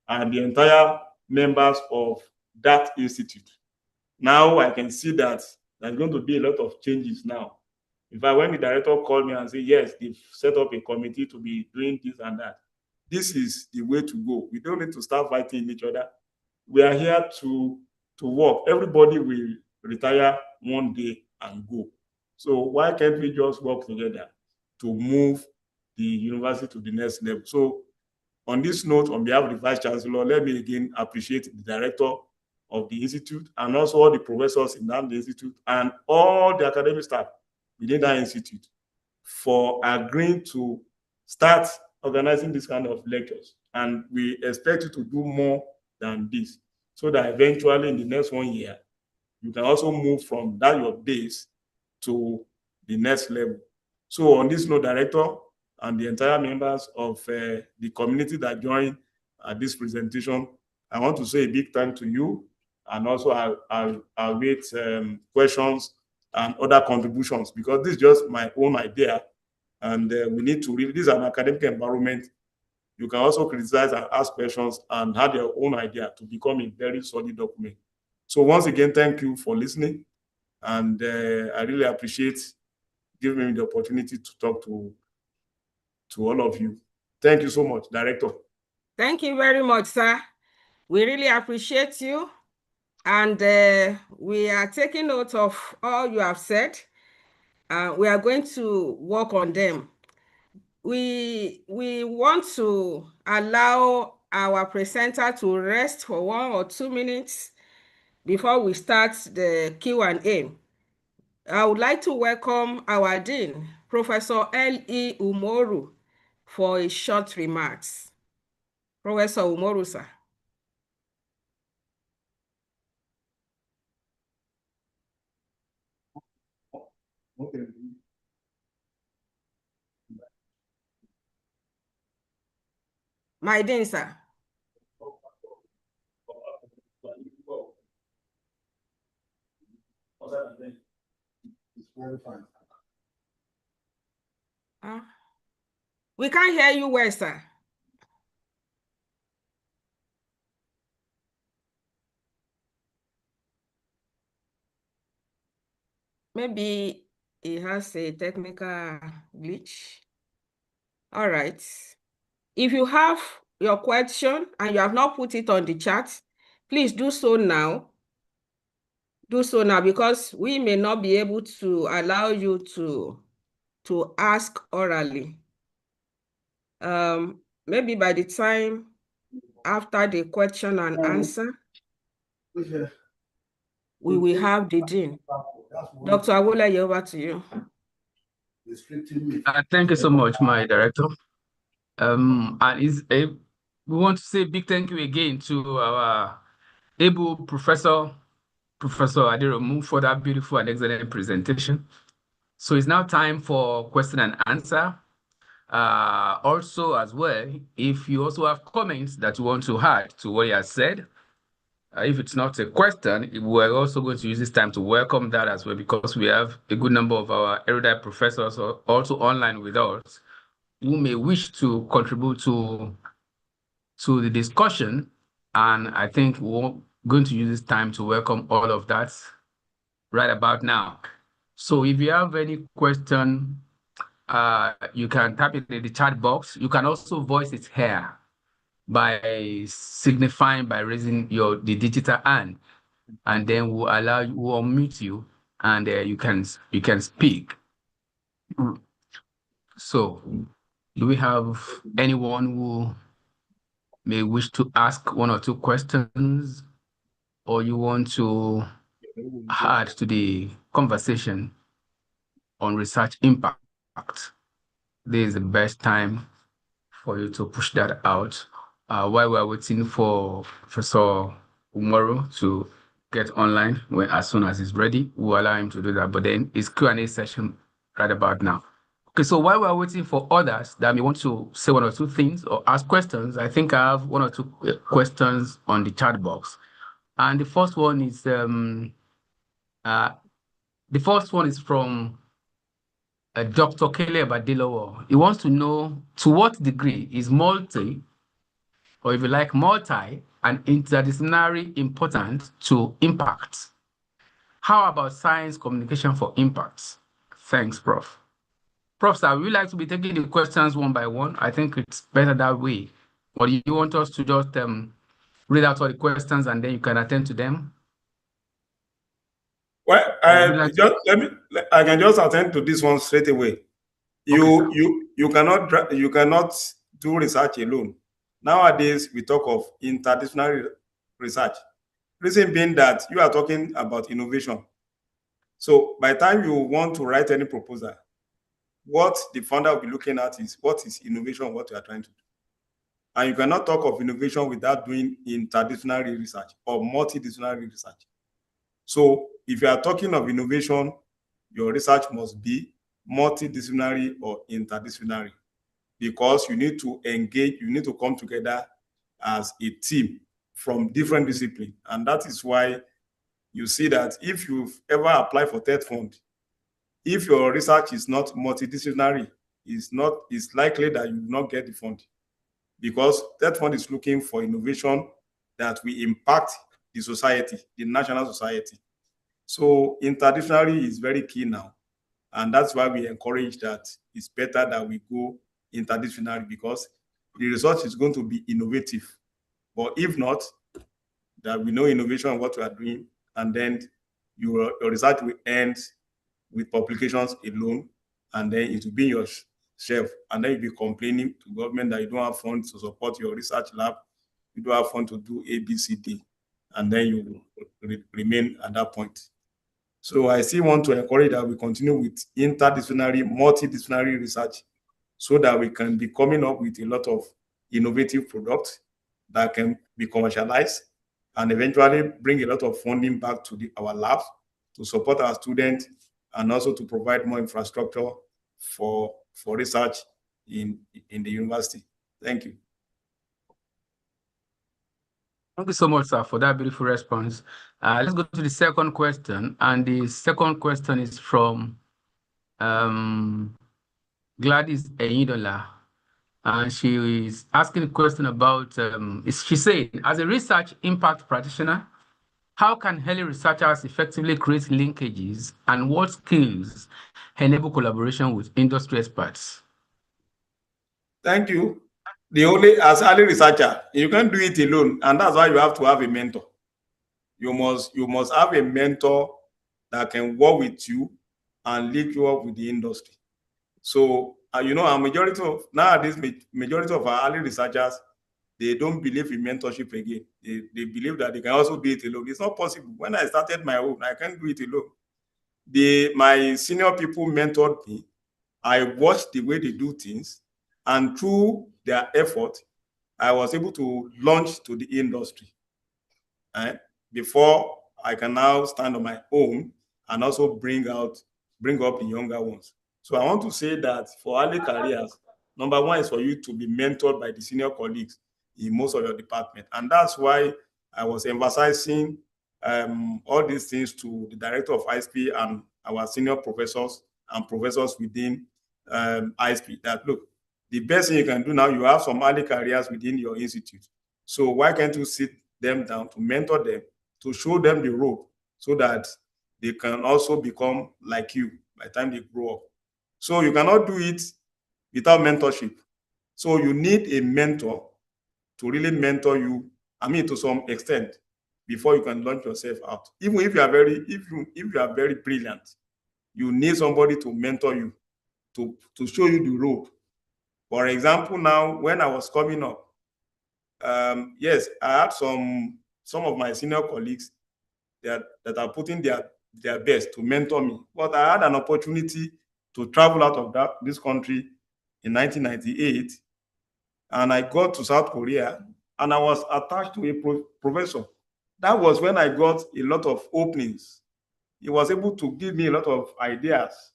and the entire members of that institute. Now I can see that there's going to be a lot of changes now. In fact, when the director called me and said, yes, they've set up a committee to be doing this and that, this is the way to go. We don't need to start fighting each other. We are here to work. Everybody will retire one day and go. So why can't we just work together to move the university to the next level? So on this note, on behalf of the Vice Chancellor, let me again appreciate the director of the institute and also all the professors in that institute and all the academic staff within that institute for agreeing to start organizing this kind of lectures. And we expect you to do more than this, so that eventually in the next 1 year, you can also move from that your base to the next level. So on this note, director and the entire members of the community that joined this presentation, I want to say a big thank to you, and also I'll wait questions and other contributions, because this is just my own idea And we need to really, this is an academic environment. You can also criticize and ask questions and have your own idea to become a very solid document. So once again, thank you for listening. And I really appreciate giving me the opportunity to talk to all of you. Thank you so much, Director. Thank you very much, sir. We really appreciate you. And we are taking note of all you have said. We are going to work on them. We want to allow our presenter to rest for 1 or 2 minutes before we start the Q&A. I would like to welcome our Dean, Professor L.E. Umoru, for his short remarks. Professor Umoru, sir. Okay. My dean, sir. We can't hear you well, sir. Maybe it has a technical glitch. All right. If you have your question and you have not put it on the chat, please do so now. Do so now, because we may not be able to allow you to ask orally. Maybe by the time after the question and answer, we will have the dean. Dr. Awolayi, over to you. Thank you so much, my director. And we want to say a big thank you again to our able Professor Aderounmu, for that beautiful and excellent presentation. So it's now time for question and answer. Also, as well, if you also have comments that you want to add to what he has said, if it's not a question, we're also going to use this time to welcome that as well, because we have a good number of our erudite professors also online with us who may wish to contribute to the discussion. And I think we're going to use this time to welcome all of that right about now. So if you have any question, you can type it in the chat box. You can also voice it here by signifying by raising the digital hand, and then we'll unmute you, and you can speak. So do we have anyone who may wish to ask 1 or 2 questions, or you want to add to the conversation on research impact? This is the best time for you to push that out. While we're waiting for Professor Umoru to get online, as soon as he's ready, we'll allow him to do that. But then it's Q&A session right about now. Okay, so while we're waiting for others that may want to say 1 or 2 things or ask questions, I think I have 1 or 2 questions on the chat box. And the first one is from Dr. Caleb Adilowo. He wants to know, to what degree is multi and interdisciplinary important to impact? How about science communication for impact? Thanks, Prof. Prof, sir, we like to be taking the questions one by one. I think it's better that way. Or do you want us to just read out all the questions and then you can attend to them? Well, I can just attend to this one straight away. You cannot do research alone. Nowadays, we talk of interdisciplinary research. Reason being that you are talking about innovation. So by the time you want to write any proposal, what the founder will be looking at is what is innovation, what you are trying to do. And you cannot talk of innovation without doing interdisciplinary research or multidisciplinary research. So if you are talking of innovation, your research must be multidisciplinary or interdisciplinary, because you need to engage, you need to come together as a team from different disciplines. And that is why you see that if you've ever applied for TED Fund, if your research is not multidisciplinary, it's likely that you will not get the fund, because that fund is looking for innovation that will impact the society, the national society. So interdisciplinary is very key now. And that's why we encourage that it's better that we go interdisciplinary, because the research is going to be innovative. But if not, that we know innovation and what we are doing, and then your research will end with publications alone, and then it will be your shelf, and then you'll be complaining to government that you don't have funds to support your research lab, you don't have funds to do A, B, C, D, and then you remain at that point. So I still want to encourage that we continue with interdisciplinary, multidisciplinary research, so that we can be coming up with a lot of innovative products that can be commercialized and eventually bring a lot of funding back to our labs to support our students, and also to provide more infrastructure for research in the university. Thank you. Thank you so much, sir, for that beautiful response. Let's go to the second question. And the second question is from Gladys Eyindola. And she is asking a question about, she's saying, as a research impact practitioner, how can early researchers effectively create linkages, and what skills enable collaboration with industry experts? Thank you. As early researcher, you can't do it alone, and that's why you have to have a mentor. You must have a mentor that can work with you and link you up with the industry. So majority of our early researchers, they don't believe in mentorship again. They believe that they can also do it alone. It's not possible. When I started my own, I can't do it alone. My senior people mentored me. I watched the way they do things, and through their effort, I was able to launch to the industry. Before I can now stand on my own and also bring up the younger ones. So I want to say that for early careers, number one is for you to be mentored by the senior colleagues in most of your department. And that's why I was emphasizing all these things to the director of ISP and our senior professors and professors within ISP, that look, the best thing you can do now, you have some early careers within your institute. So why can't you sit them down to mentor them, to show them the rope, so that they can also become like you by the time they grow up. So you cannot do it without mentorship. So you need a mentor to really mentor you, to some extent, before you can launch yourself out. Even if you are very brilliant, you need somebody to mentor you, to show you the rope. For example, now when I was coming up, yes, I had some of my senior colleagues that are putting their best to mentor me. But I had an opportunity to travel out of this country in 1998, and I got to South Korea, and I was attached to a professor. That was when I got a lot of openings. He was able to give me a lot of ideas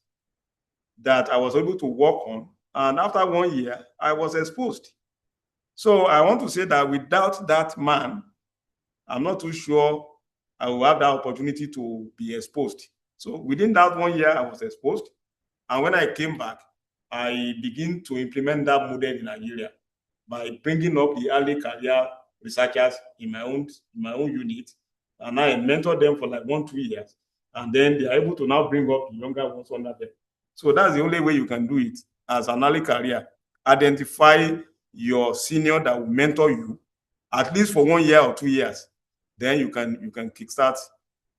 that I was able to work on, and after 1 year, I was exposed. So I want to say that without that man, I'm not too sure I will have that opportunity to be exposed. So within that 1 year, I was exposed. And when I came back, I began to implement that model in Nigeria by bringing up the early career researchers in my own unit. And I mentored them for like 1-2 years. And then they are able to now bring up the younger ones under them. So that's the only way you can do it as an early career. Identify your senior that will mentor you, at least for 1 year or 2 years. Then you can kickstart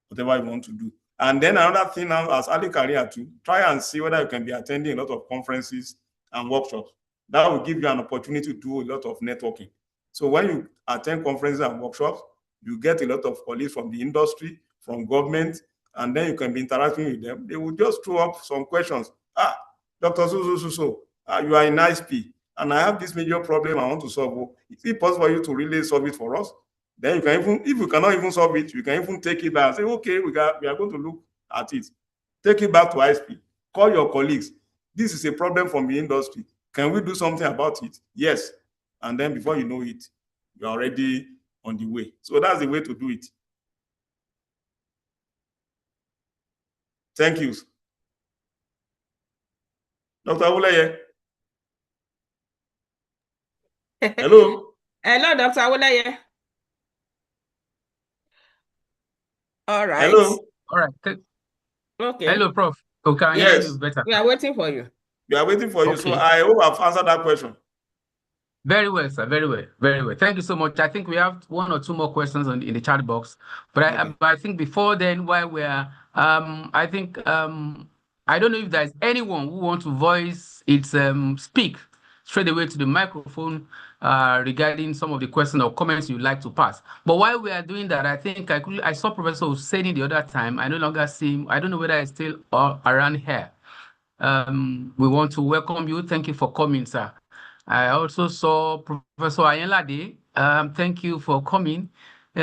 whatever you want to do. And then another thing now, as early career too, try and see whether you can be attending a lot of conferences and workshops. That will give you an opportunity to do a lot of networking. So when you attend conferences and workshops, you get a lot of colleagues from the industry, from government, and then you can be interacting with them. They will just throw up some questions. Dr. You are in ISP, and I have this major problem I want to solve. Is it possible for you to really solve it for us? Then you can even, if you cannot even solve it, you can even take it back and say, okay, we are going to look at it. Take it back to ISP. Call your colleagues. This is a problem from the industry. Can we do something about it? Yes. And then before you know it, you're already on the way. So that's the way to do it. Thank you. Dr. Awoleye. Hello? Hello, Dr. Awolaye. All right. Hello? All right. Okay. Hello, Prof. Okay, I hear you better. We are waiting for you. We are waiting for you. So Okay. I hope I've answered that question. Very well, sir. Very well. Very well. Thank you so much. I think we have one or two more questions in the chat box. But Okay. I think before then, while we're I think I don't know if there's anyone who wants to voice its speak straight away to the microphone regarding some of the questions or comments you'd like to pass. But while we are doing that, I think I saw Professor Hussaini the other time. I no longer see him. I don't know whether he's still around here. We want to welcome you. Thank you for coming, sir. I also saw Professor Ayenlade. Thank you for coming.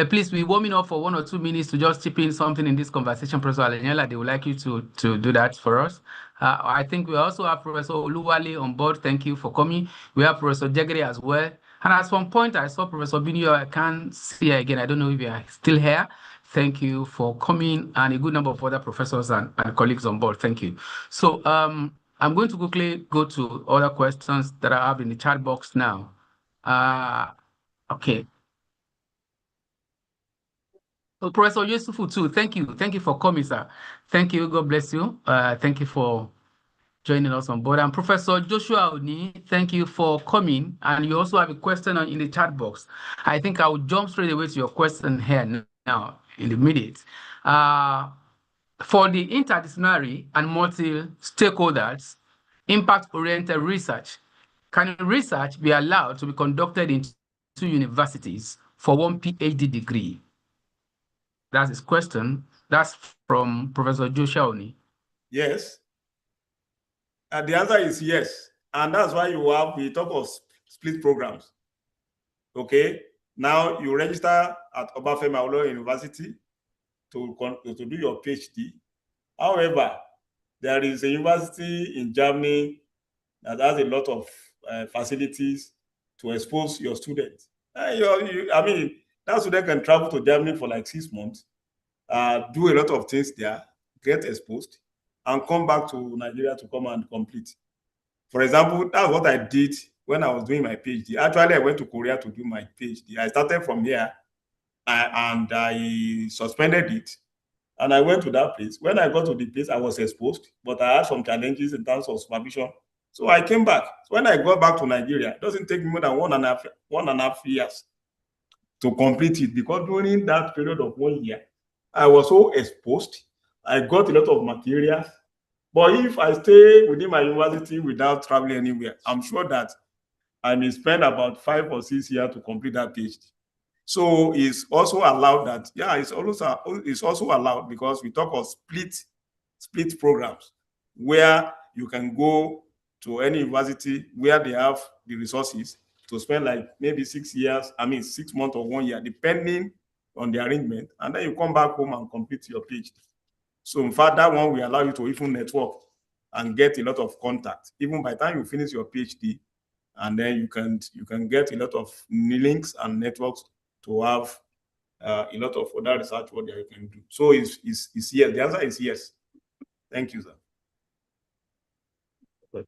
Please be warming up for 1 or 2 minutes to just chip in something in this conversation. Professor Ayenlade would like you to do that for us. I think we also have Professor Oluwale on board. Thank you for coming. We have Professor Jegede as well. And at some point, I saw Professor Binio. I can't see her again. I don't know if you are still here. Thank you for coming, and a good number of other professors and colleagues on board. Thank you. So I'm going to quickly go to other questions that I have in the chat box now. Okay. So Professor Yusufu too, thank you. Thank you for coming, sir. Thank you. God bless you. Thank you for joining us on board. And Professor Joshua Oni, thank you for coming. And you also have a question in the chat box. I think I will jump straight away to your question here now in the minute. For the interdisciplinary and multi-stakeholders, impact-oriented research, can research be allowed to be conducted in 2 universities for 1 PhD degree? That's his question. That's from Professor Joshua Oni. Yes. The answer is yes. And that's why we talk of split programs. Okay. Now you register at Obafemi Awolowo University to do your PhD. However, there is a university in Germany that has a lot of facilities to expose your students. I mean, that student can travel to Germany for like 6 months, do a lot of things there, get exposed, and come back to Nigeria to come and complete. For example, that's what I did when I was doing my PhD. Actually, I went to Korea to do my PhD. I started from here and I suspended it. And I went to that place. When I got to the place, I was exposed, but I had some challenges in terms of supervision. So I came back. So when I got back to Nigeria, it doesn't take me more than one and a half years to complete it, because during that period of 1 year, I was so exposed. I got a lot of materials. But if I stay within my university without traveling anywhere, I'm sure that I may spend about 5 or 6 years to complete that PhD. So it's also allowed that, yeah, it's also allowed, because we talk of split programs where you can go to any university where they have the resources to spend like maybe 6 months or 1 year, depending on the arrangement, and then you come back home and complete your PhD. So in fact, that one will allow you to even network and get a lot of contact, even by the time you finish your PhD, and then you can get a lot of links and networks to have a lot of other research work that you can do. So it's yes. The answer is yes. Thank you, sir.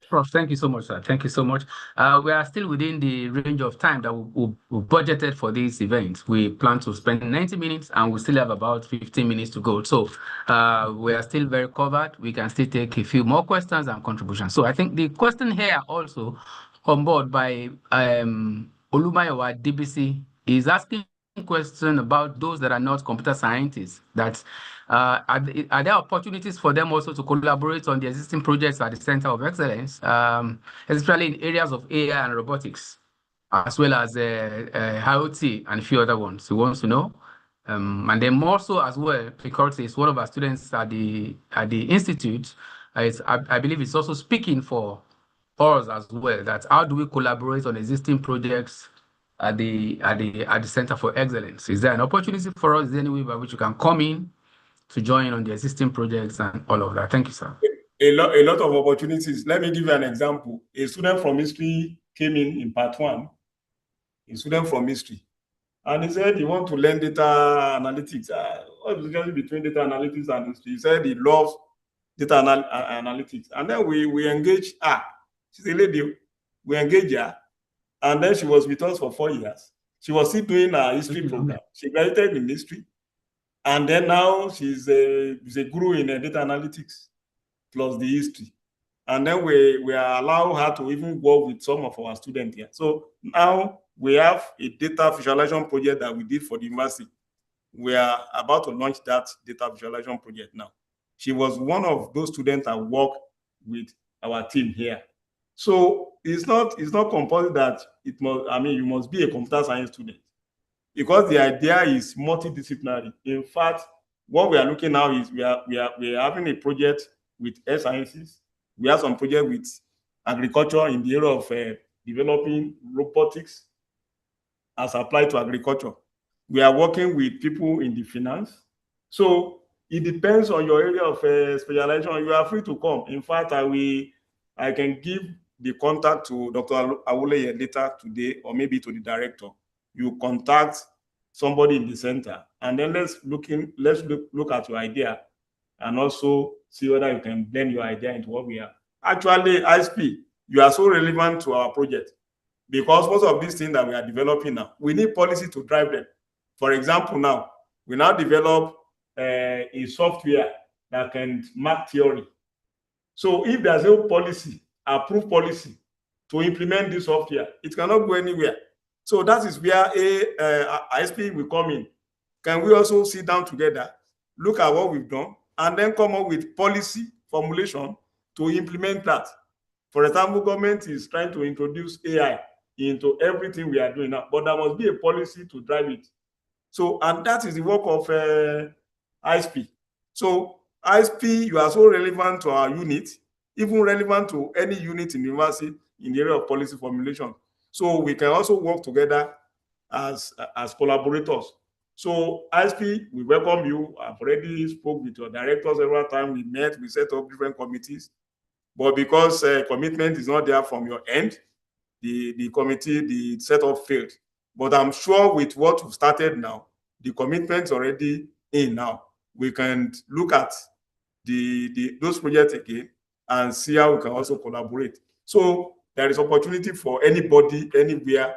Prof, thank you so much, sir. Thank you so much. We are still within the range of time that we budgeted for this event. We plan to spend 90 minutes and we still have about 15 minutes to go. So we are still very covered. We can still take a few more questions and contributions. So I think the question here also on board by Olumayowa DBC is asking a question about those that are not computer scientists. That are there opportunities for them also to collaborate on the existing projects at the Center of Excellence, especially in areas of AI and robotics, as well as IoT and a few other ones? He wants to know. And then more so as well, because it's one of our students at the institute. I believe it's also speaking for us as well. That how do we collaborate on existing projects at the Center for Excellence? Is there an opportunity for us? Is there any way by which you can come in to join on the existing projects and all of that? Thank you, sir. A lot of opportunities. Let me give you an example. A student from history came in part 1. A student from history, and he said he wants to learn data analytics. What is the difference between data analytics and history? He said he loves data analytics, and then we engage. She's a lady. We engage her, And then she was with us for 4 years. She was still doing her history program. She graduated in history. And then now she's a guru in data analytics plus the history. And then we allow her to even work with some of our students here. So now we have a data visualization project that we did for the university. We are about to launch that data visualization project now. She was one of those students that work with our team here. So it's not compulsory that it must, you must be a computer science student, because the idea is multidisciplinary. In fact, what we are looking now is we are having a project with Earth Sciences. We have some project with agriculture in the area of developing robotics as applied to agriculture. We are working with people in the finance. So it depends on your area of specialization. You are free to come. In fact, I can give the contact to Dr. Awoleye later today, or maybe to the director. You contact somebody in the center, and then let's look at your idea, and also see whether you can blend your idea into what we have. Actually, ISP, you are so relevant to our project, because most of these things that we are developing now, we need policy to drive them. For example, now we now develop a software that can mark theory. So if there's no policy, approved policy to implement this software, it cannot go anywhere. So that is where ISP will come in. Can we also sit down together, look at what we've done, and then come up with policy formulation to implement that? For example, government is trying to introduce AI into everything we are doing now, but there must be a policy to drive it. So, and that is the work of ISP. So ISP, you are so relevant to our unit, even relevant to any unit in the university in the area of policy formulation. So we can also work together as collaborators. So ISP, we welcome you. I've already spoke with your directors several times. We met, we set up different committees. But because commitment is not there from your end, the committee, the setup failed. But I'm sure with what we've started now, the commitment's already in now. We can look at those projects again and see how we can also collaborate. So there is opportunity for anybody, anywhere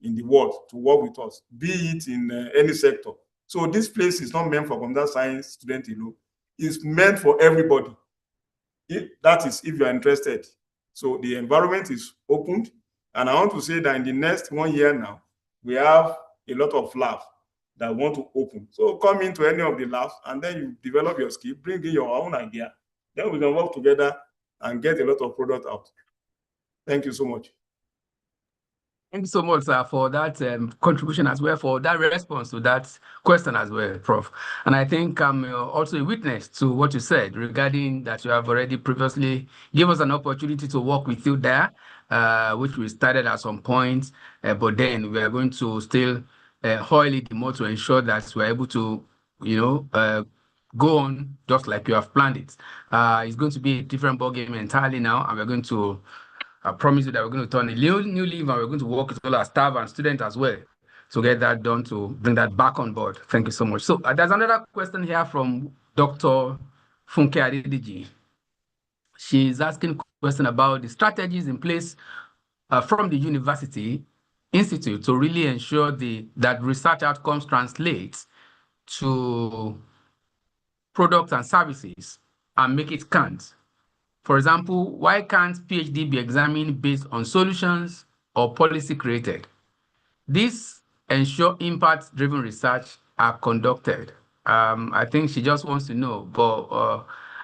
in the world to work with us, be it in any sector. So this place is not meant for computer science students alone. It's meant for everybody. That is, if you are interested. So the environment is opened. And I want to say that in the next 1 year now, we have a lot of labs that want to open. So come into any of the labs, and then you develop your skill, bring in your own idea. Then we can work together and get a lot of product out. Thank you so much. Thank you so much, sir, for that contribution as well, for that response to that question as well, Prof. And I think I'm also a witness to what you said regarding that you have already previously given us an opportunity to work with you there, which we started at some point, but then we are going to still oil it more to ensure that we're able to, go on just like you have planned it. It's going to be a different ballgame entirely now, and we're going to I promise you that we're going to turn a new leaf, and we're going to work with all our staff and students as well to get that done, to bring that back on board. Thank you so much. So there's another question here from Dr. Funke Adediji. She's asking a question about the strategies in place from the university institute to really ensure that research outcomes translate to products and services and make it count. For example, why can't PhD be examined based on solutions or policy created? This ensure impact-driven research are conducted. I think she just wants to know, but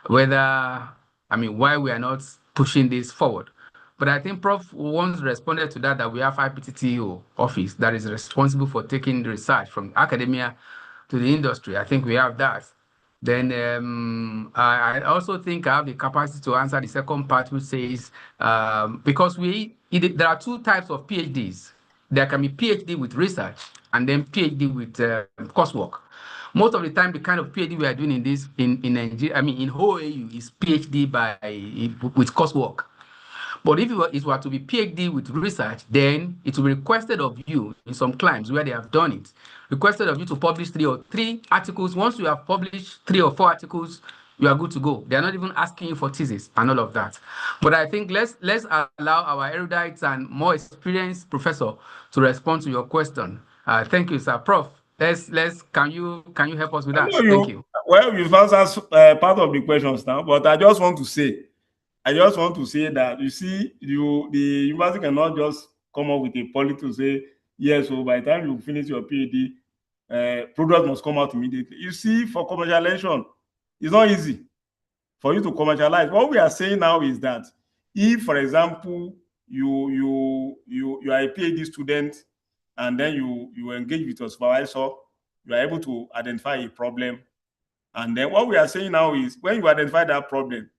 why we are not pushing this forward. But I think Prof once responded to that we have IPTTO office that is responsible for taking the research from academia to the industry. I think we have that. Then I also think I have the capacity to answer the second part, which says, because there are two types of PhDs. There can be PhD with research and then PhD with coursework. Most of the time, the kind of PhD we are doing in Nigeria, in OAU, is PhD with coursework. But if it were to be PhD with research, then it will be requested of you in some climes where they have done it, requested of you to publish 3 articles. Once you have published 3 or 4 articles, you are good to go. They are not even asking you for thesis and all of that. But I think let's allow our erudites and more experienced professor to respond to your question. Thank you, sir. Prof, can you help us with that? Thank you. Well, you've answered part of the questions now, but I just want to say that you see, the university cannot just come up with a policy to say, yes, so by the time you finish your PhD, product must come out immediately. You see, for commercialization, it's not easy for you to commercialize. What we are saying now is that if, for example, you are a PhD student and then you engage with your supervisor, you are able to identify a problem. And then what we are saying now is when you identify that problem,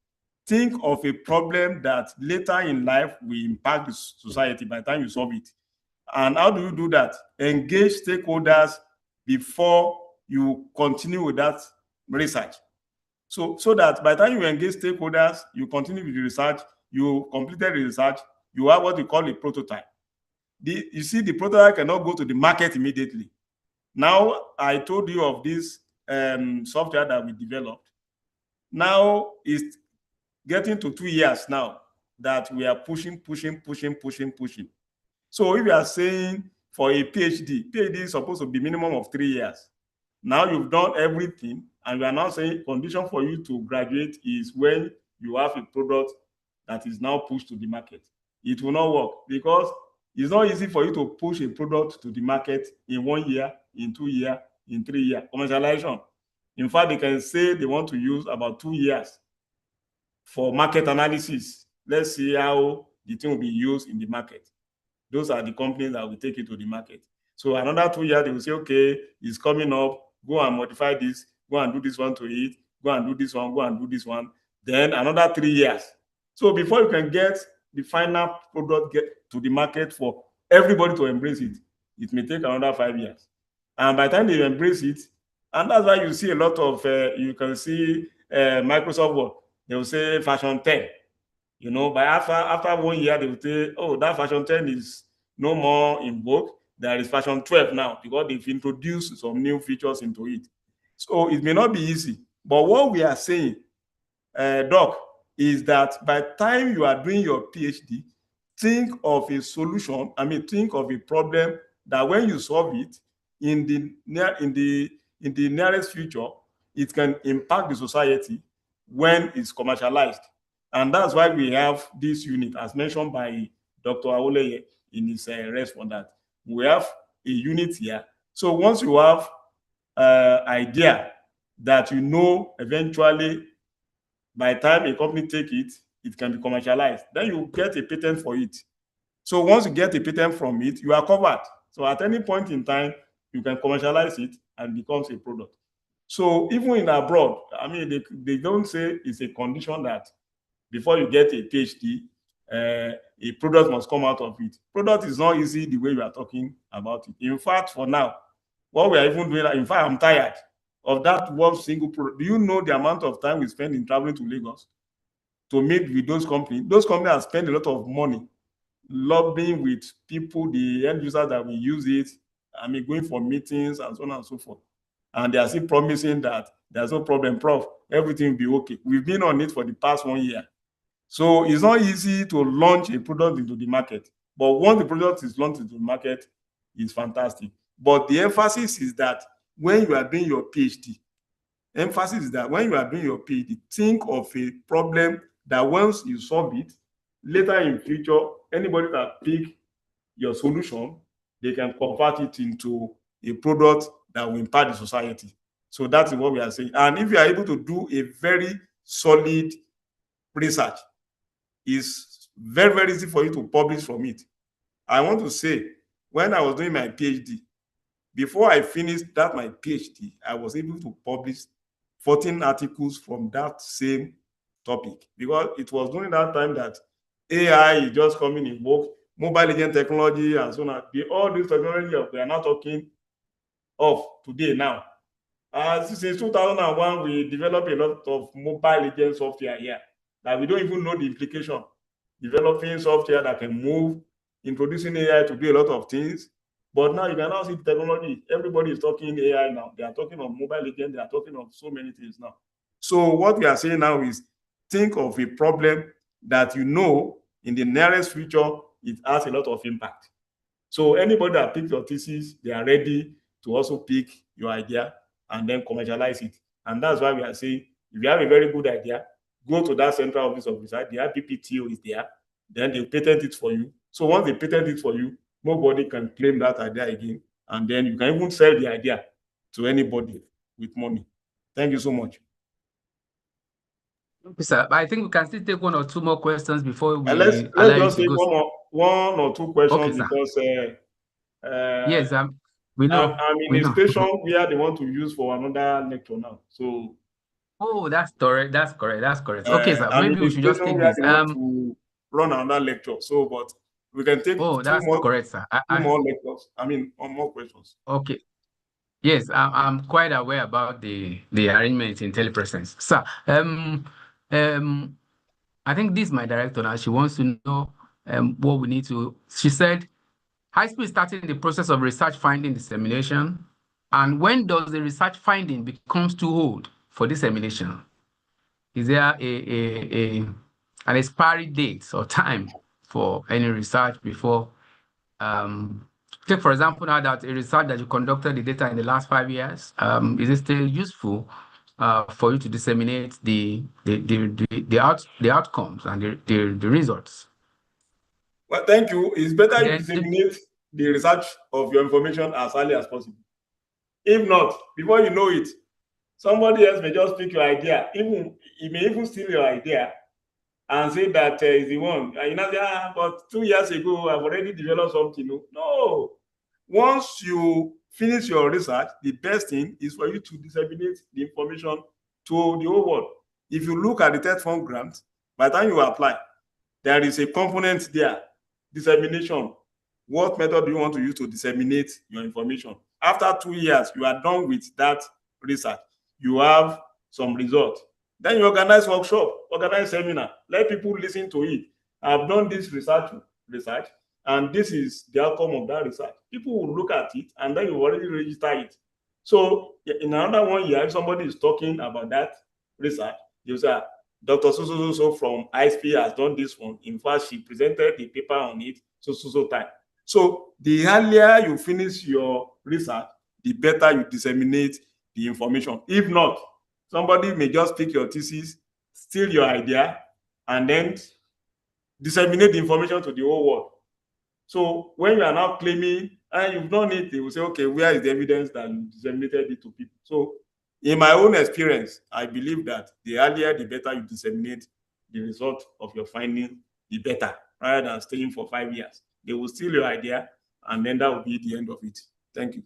think of a problem that later in life will impact the society by the time you solve it. And how do you do that? Engage stakeholders before you continue with that research. So that by the time you engage stakeholders, you continue with the research, you completed the research, you have what we call a prototype. You see, the prototype cannot go to the market immediately. Now, I told you of this software that we developed. Now, it's getting to 2 years now that we are pushing. So if you are saying for a PhD is supposed to be minimum of 3 years. Now you've done everything, and we are now saying condition for you to graduate is when you have a product that is now pushed to the market. It will not work because it's not easy for you to push a product to the market in 1 year, in 2 years, in 3 years. Commercialization. In fact, they can say they want to use about 2 years for market analysis. Let's see how the thing will be used in the market. Those are the companies that will take it to the market. So another 2 years, they will say, okay, it's coming up. Go and modify this. Go and do this one to it. Go and do this one. Go and do this one. Then another 3 years. So before you can get the final product get to the market for everybody to embrace it, it may take another 5 years. And by the time they embrace it, and that's why you see a lot of, you can see Microsoft Word, they will say version 10. You know, by after 1 year, they will say, oh, that version 10 is no more in vogue. There is version 12 now because they've introduced some new features into it. So it may not be easy. But what we are saying, Doc, is that by the time you are doing your PhD, think of a solution, think of a problem that when you solve it in the nearest future, it can impact the society when it's commercialized. And that's why we have this unit, as mentioned by Dr. Awoleye in his response, that we have a unit here. So once you have idea that you know eventually by the time a company take it, it can be commercialized, then you get a patent for it. So once you get a patent from it, you are covered. So at any point in time, you can commercialize it and it becomes a product. So even in abroad, they don't say it's a condition that before you get a PhD, a product must come out of it. Product is not easy the way you are talking about it. In fact, for now, what we are even doing, in fact, I'm tired of that one single product. Do you know the amount of time we spend in traveling to Lagos to meet with those companies? Those companies have spent a lot of money lobbying with people, the end users that will use it, going for meetings and so on and so forth. And they are still promising that there's no problem, Prof, everything will be okay. We've been on it for the past 1 year. So it's not easy to launch a product into the market. But once the product is launched into the market, it's fantastic. But the emphasis is that when you are doing your PhD, think of a problem that once you solve it, later in future, anybody that pick your solution, they can convert it into a product that will impact the society. So that's what we are saying. And if you are able to do a very solid research, it's very, very easy for you to publish from it. I want to say, when I was doing my PhD, before I finished my PhD, I was able to publish 14 articles from that same topic, because it was during that time that AI is just coming in vogue, mobile agent technology and so on. All these technology we are now talking of today now. Since 2001, we developed a lot of mobile agent software here that we don't even know the implication. Developing software that can move, introducing AI to do a lot of things. But now you can now see the technology. Everybody is talking AI now. They are talking of mobile agent. They are talking of so many things now. So what we are saying now is think of a problem that you know in the nearest future, it has a lot of impact. So anybody that picks your thesis, they are ready to also pick your idea and then commercialize it. And that's why we are saying, if you have a very good idea, go to that central office of research, the IPPTO is there, then they patent it for you. So once they patent it for you, nobody can claim that idea again. And then you can even sell the idea to anybody with money. Thank you so much. Sir, I think we can still take one or two more questions before we Let's allow you just to take go. one or two questions, Okay, sir. because Yes, we know. I'm in We a know. station where they want to use for another lecture now. So Oh, that's correct. That's correct. That's correct. Okay, sir. I'm Maybe in a we should just station take where this. they want to run another lecture. So, but we can take Oh, two that's correct, sir. more lectures. I mean, one more questions. Okay. Yes, I'm quite aware about the arrangement in telepresence. Sir, I think this is my director now. She wants to know what we need to. She said, HISPO is starting the process of research finding dissemination. And when does the research finding becomes too old for dissemination? Is there an expiry date or time for any research before? Take for example now that a research that you conducted the data in the last 5 years, is it still useful for you to disseminate the outcomes and the results? Well, thank you. It's better you Then, disseminate the research of your information as early as possible. If not, before you know it, somebody else may just pick your idea. Even he may even steal your idea and say that is the one. And you know, but 2 years ago, I've already developed something. No. Once you finish your research, the best thing is for you to disseminate the information to the whole world. If you look at the TED Fund grant, by the time you apply, there is a component there, dissemination. What method do you want to use to disseminate your information? After 2 years, you are done with that research. You have some result. Then you organize workshop, organize seminar, let people listen to it. I've done this research, and this is the outcome of that research. People will look at it, and then you already register it. So in another 1 year, if somebody is talking about that research, you say, Dr. So from ISP has done this one. In fact, she presented the paper on it so time. So the earlier you finish your research, the better you disseminate the information. If not, somebody may just pick your thesis, steal your idea, and then disseminate the information to the whole world. So when you are now claiming, and you've done it, they will say, okay, where is the evidence that you disseminated it to people? So in my own experience, I believe that the earlier, the better you disseminate the result of your finding, the better, rather than staying for 5 years. They will steal your idea, and then that will be the end of it. Thank you.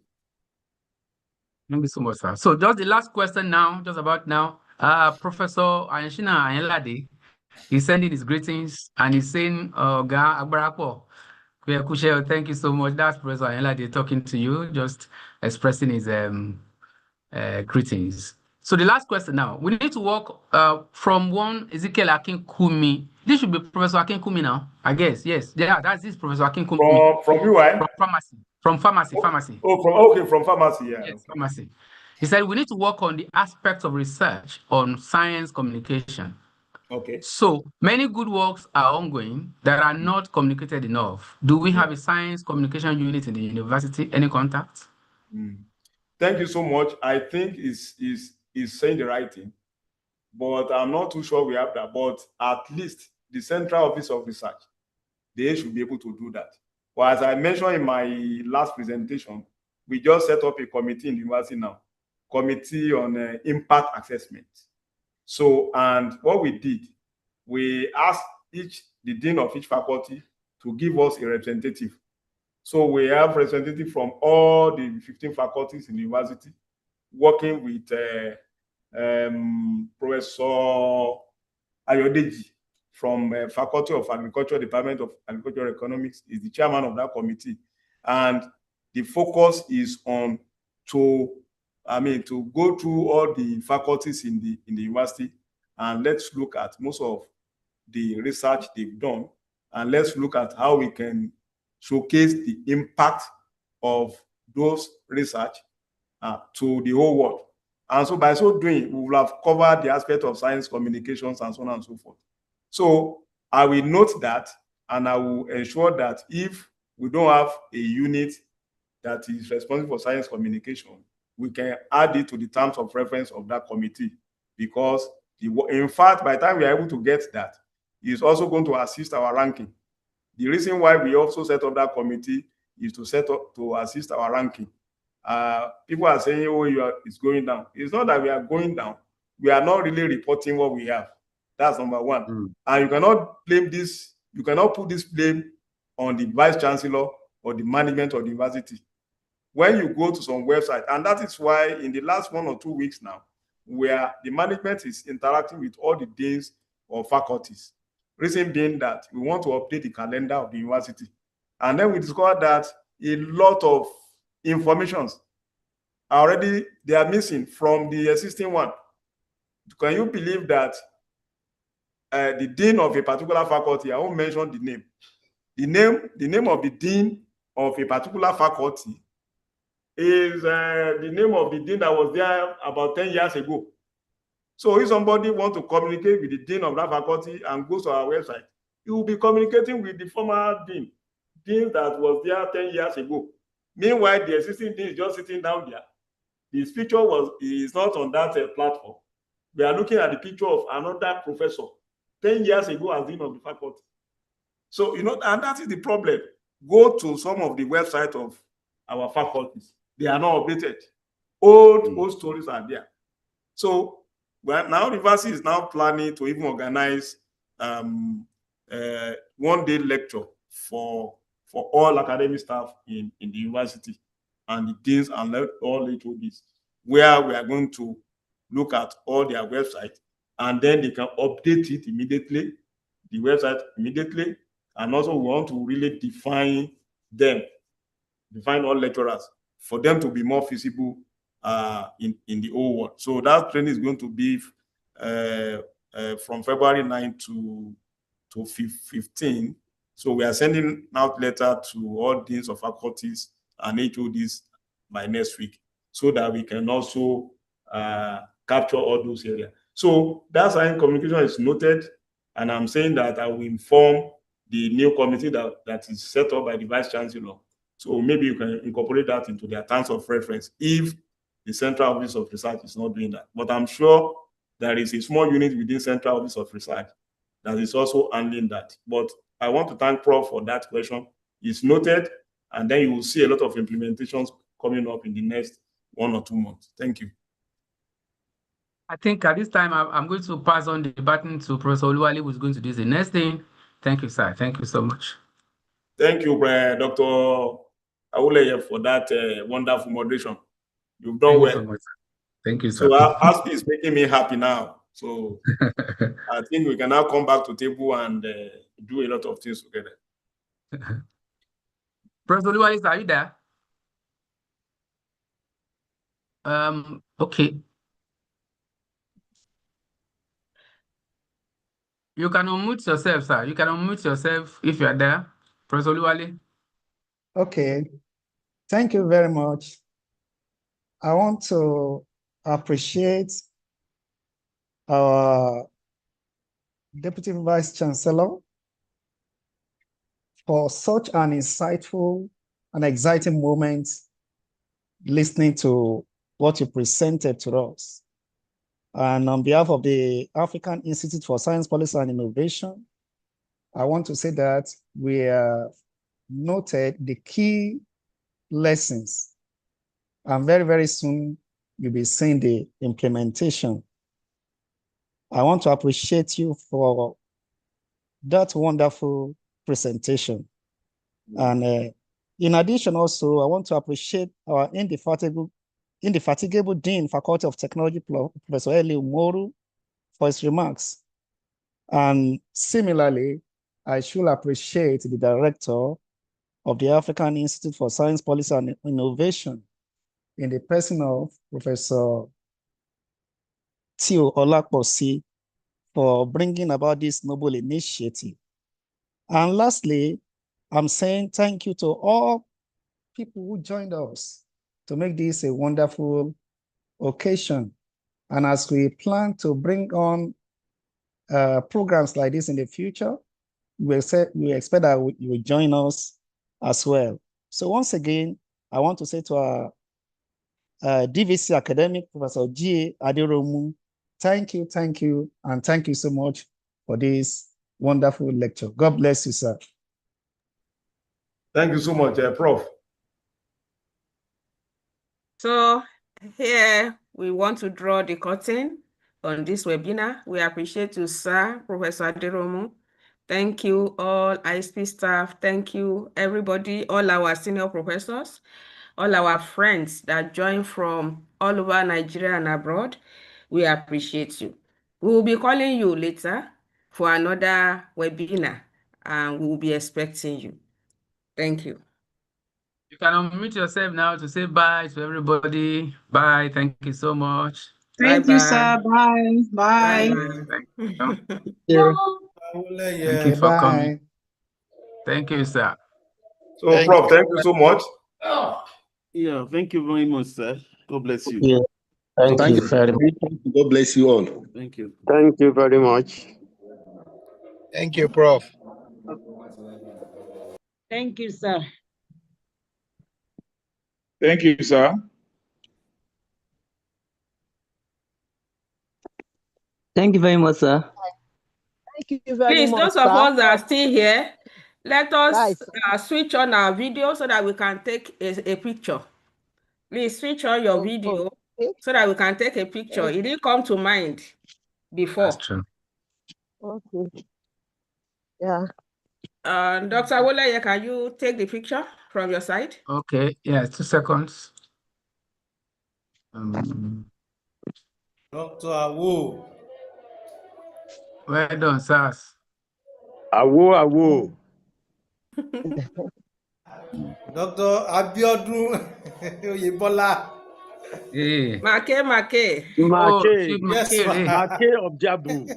Thank you so much, sir. So just the last question now, just about now. Professor Anshina Ayelade, he's sending his greetings and he's saying, Ga Agbarapo, thank you so much. That's Professor Ayelade talking to you, just expressing his greetings. So the last question now, we need to walk from one Ezekiel Akinkumi. This should be Professor Akinkumi now, I guess. Yes, yeah, that's this Professor Akinkumi. From UI? From pharmacy. From pharmacy. Oh, from pharmacy, yeah. Yes, pharmacy. He said we need to work on the aspects of research on science communication. Okay. So many good works are ongoing that are not communicated enough. Do we have a science communication unit in the university? Any contacts? Thank you so much. I think is saying the right thing, but I'm not too sure we have that. But at least the Central Office of Research, they should be able to do that. Well, as I mentioned in my last presentation, we just set up a committee in the university now, committee on impact assessment. So, and what we did, we asked the dean of each faculty to give us a representative. So we have representatives from all the 15 faculties in the university, working with Professor Ayodeji from Faculty of Agriculture, Department of Agricultural Economics, is the chairman of that committee. And the focus is on to go through all the faculties in the university, and let's look at most of the research they've done, and let's look at how we can showcase the impact of those research to the whole world. And so by so doing, we will have covered the aspect of science communications and so on and so forth. So I will note that, and I will ensure that if we don't have a unit that is responsible for science communication, we can add it to the terms of reference of that committee, because in fact, by the time we are able to get that, it's also going to assist our ranking. The reason why we also set up that committee is to assist our ranking. People are saying, oh, it's going down. It's not that we are going down. We are not really reporting what we have. That's number one. And you cannot blame this, you cannot put this blame on the vice chancellor or the management of the university. When you go to some website, and that is why in the last 1 or 2 weeks now, where the management is interacting with all the deans or faculties. Reason being that we want to update the calendar of the university. And then we discovered that a lot of informations they are missing from the existing one. Can you believe that the dean of a particular faculty, I won't mention the name. The name of the dean of a particular faculty is the name of the dean that was there about 10 years ago. So if somebody wants to communicate with the dean of that faculty and goes to our website, he will be communicating with the former dean that was there 10 years ago. Meanwhile, the existing dean is just sitting down there. His picture is not on that platform. We are looking at the picture of another professor 10 years ago as dean of the faculty. So, and that is the problem. Go to some of the websites of our faculties. They are not updated. Old stories are there. So now the university is now planning to even organize one-day lecture for all academic staff in the university and the deans and all HODs, where we are going to look at all their websites, and then they can update it immediately, the website immediately. And also we want to really define all lecturers for them to be more visible in the whole world. So that training is going to be from February 9 to 15. So we are sending out letter to all deans of faculties and HODs by next week, so that we can also capture all those areas. So that science communication is noted, and I'm saying that I will inform the new committee that is set up by the vice chancellor. So maybe you can incorporate that into their terms of reference if the Central Office of Research is not doing that. But I'm sure there is a small unit within Central Office of Research that is also handling that. But I want to thank Prof for that question. It's noted, and then you will see a lot of implementations coming up in the next 1 or 2 months. Thank you. I think at this time, I'm going to pass on the baton to Professor Oluwale, who's going to do the next thing. Thank you, sir. Thank you so much. Thank you, Dr. Awoleye, for that wonderful moderation. You've done well. So much. Thank you, sir. So ASPE is making me happy now. So I think we can now come back to table and do a lot of things together. Professor Oluwale, are you there? Okay. You can unmute yourself, sir. You can unmute yourself if you are there. Professor Oluwale. Okay. Thank you very much. I want to appreciate our Deputy Vice Chancellor for such an insightful and exciting moment listening to what you presented to us. And on behalf of the African Institute for Science Policy and Innovation, I want to say that we have noted the key lessons, and very, very soon you'll be seeing the implementation. I want to appreciate you for that wonderful presentation. And in addition, also, I want to appreciate our indefatigable Dean, Faculty of Technology, Professor Eli Umoru, for his remarks. And similarly, I should appreciate the Director of the African Institute for Science Policy and Innovation, in the person of Professor Theo Olaposi, for bringing about this noble initiative. And lastly, I'm saying thank you to all people who joined us to make this a wonderful occasion. And as we plan to bring on programs like this in the future, we expect that you will join us as well. So once again, I want to say to our DVC academic, Professor G. Aderomu, thank you, and thank you so much for this wonderful lecture. God bless you, sir. Thank you so much, Prof. So here we want to draw the curtain on this webinar. We appreciate you, sir, Professor Aderomu. Thank you, all ISP staff. Thank you, everybody, all our senior professors, all our friends that join from all over Nigeria and abroad. We appreciate you. We will be calling you later for another webinar, and we will be expecting you. Thank you. You can unmute yourself now to say bye to everybody. Bye. Thank you so much. Thank you, sir. Bye. Bye. Thank you. Yeah. Thank you for Bye. coming. Thank you, sir. So, Prof, thank you so much. Yeah, thank you very much, sir. God bless you. Yeah. Thank you very much. God bless you all. Thank you. Thank you very much. Thank you, Prof. Thank you, sir. Thank you, sir. Thank you very much, sir. Thank you very Please, much, those of sir. us that are still here, let us Right. switch on our video so that we can take a picture. Please switch on your video Okay. so that we can take a picture. It didn't come to mind before. That's true. Okay. Yeah. Dr. Woleye, can you take the picture from your side? Okay. Yeah, 2 seconds. Dr. Awo. Well done, sirs. Awo. Dr. Abiodun Oyebola. Hey. Make. Oh, Make. Chief Yes, Makere. Make of Jabu.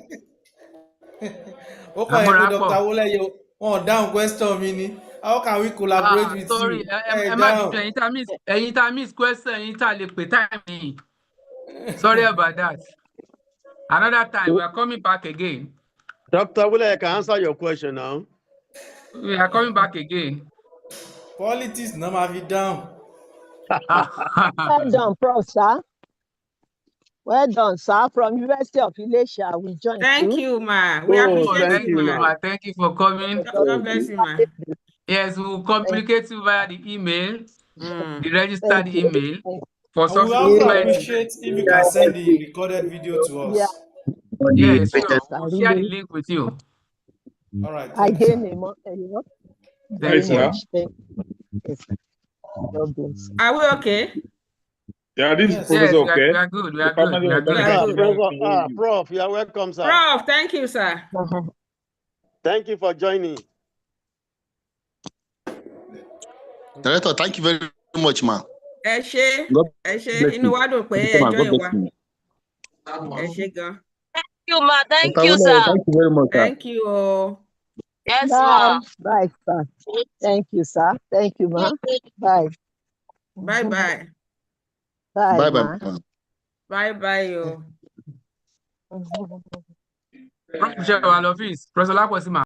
Ó kàn yẹ pé Dr. Amorapo. Woleye wọn down question mi ni. How can we collaborate with Sorry. you? Emma, anytime miss question, anytime they pay time. Sorry about that. Another time, we are coming back again. Dr. Wule, I can answer your question now. We are coming back again. Politics no ma fi down. Well done, Prof, sir. Well done, sir. From University of Ilesha, we joined Thank you. you, ma. We Oh, appreciate thank you, you, ma. ma. Thank you for coming. God bless you, ma. Yes, we will communicate you via the email, the registered Thank you. email for And we also subsequent. appreciate if you can send the recorded video to us. Yeah. Yes, sure. Yes, We'll I share the really- link with you. All right. I Thank you, gain sir. very Thank you. much. Thank you. Yes. God bless. Are we okay? Yeah, this Yes. is Professor, Yes, okay? we are good. We are The good. family We are of good. benefit. Prof, you are welcome, sir. Prof, thank you, sir. Thank you for joining. Director, thank you very much, ma. Ẹ ṣé, God ẹ ṣé, bless inú you. wa dùn pé ẹ God join bless wa. you. Ẹ ṣé gan. Thank you, ma. Thank Dr. you, Wule, sir. thank you very much, sir. Thank you. Yes, Bye. ma. Bye, sir. Thank you, sir. Thank you, ma. Bye. Bye-bye. Bye, Bye, ma. bye. Bye-bye, yo. Professor Alofis, Professor Laposima.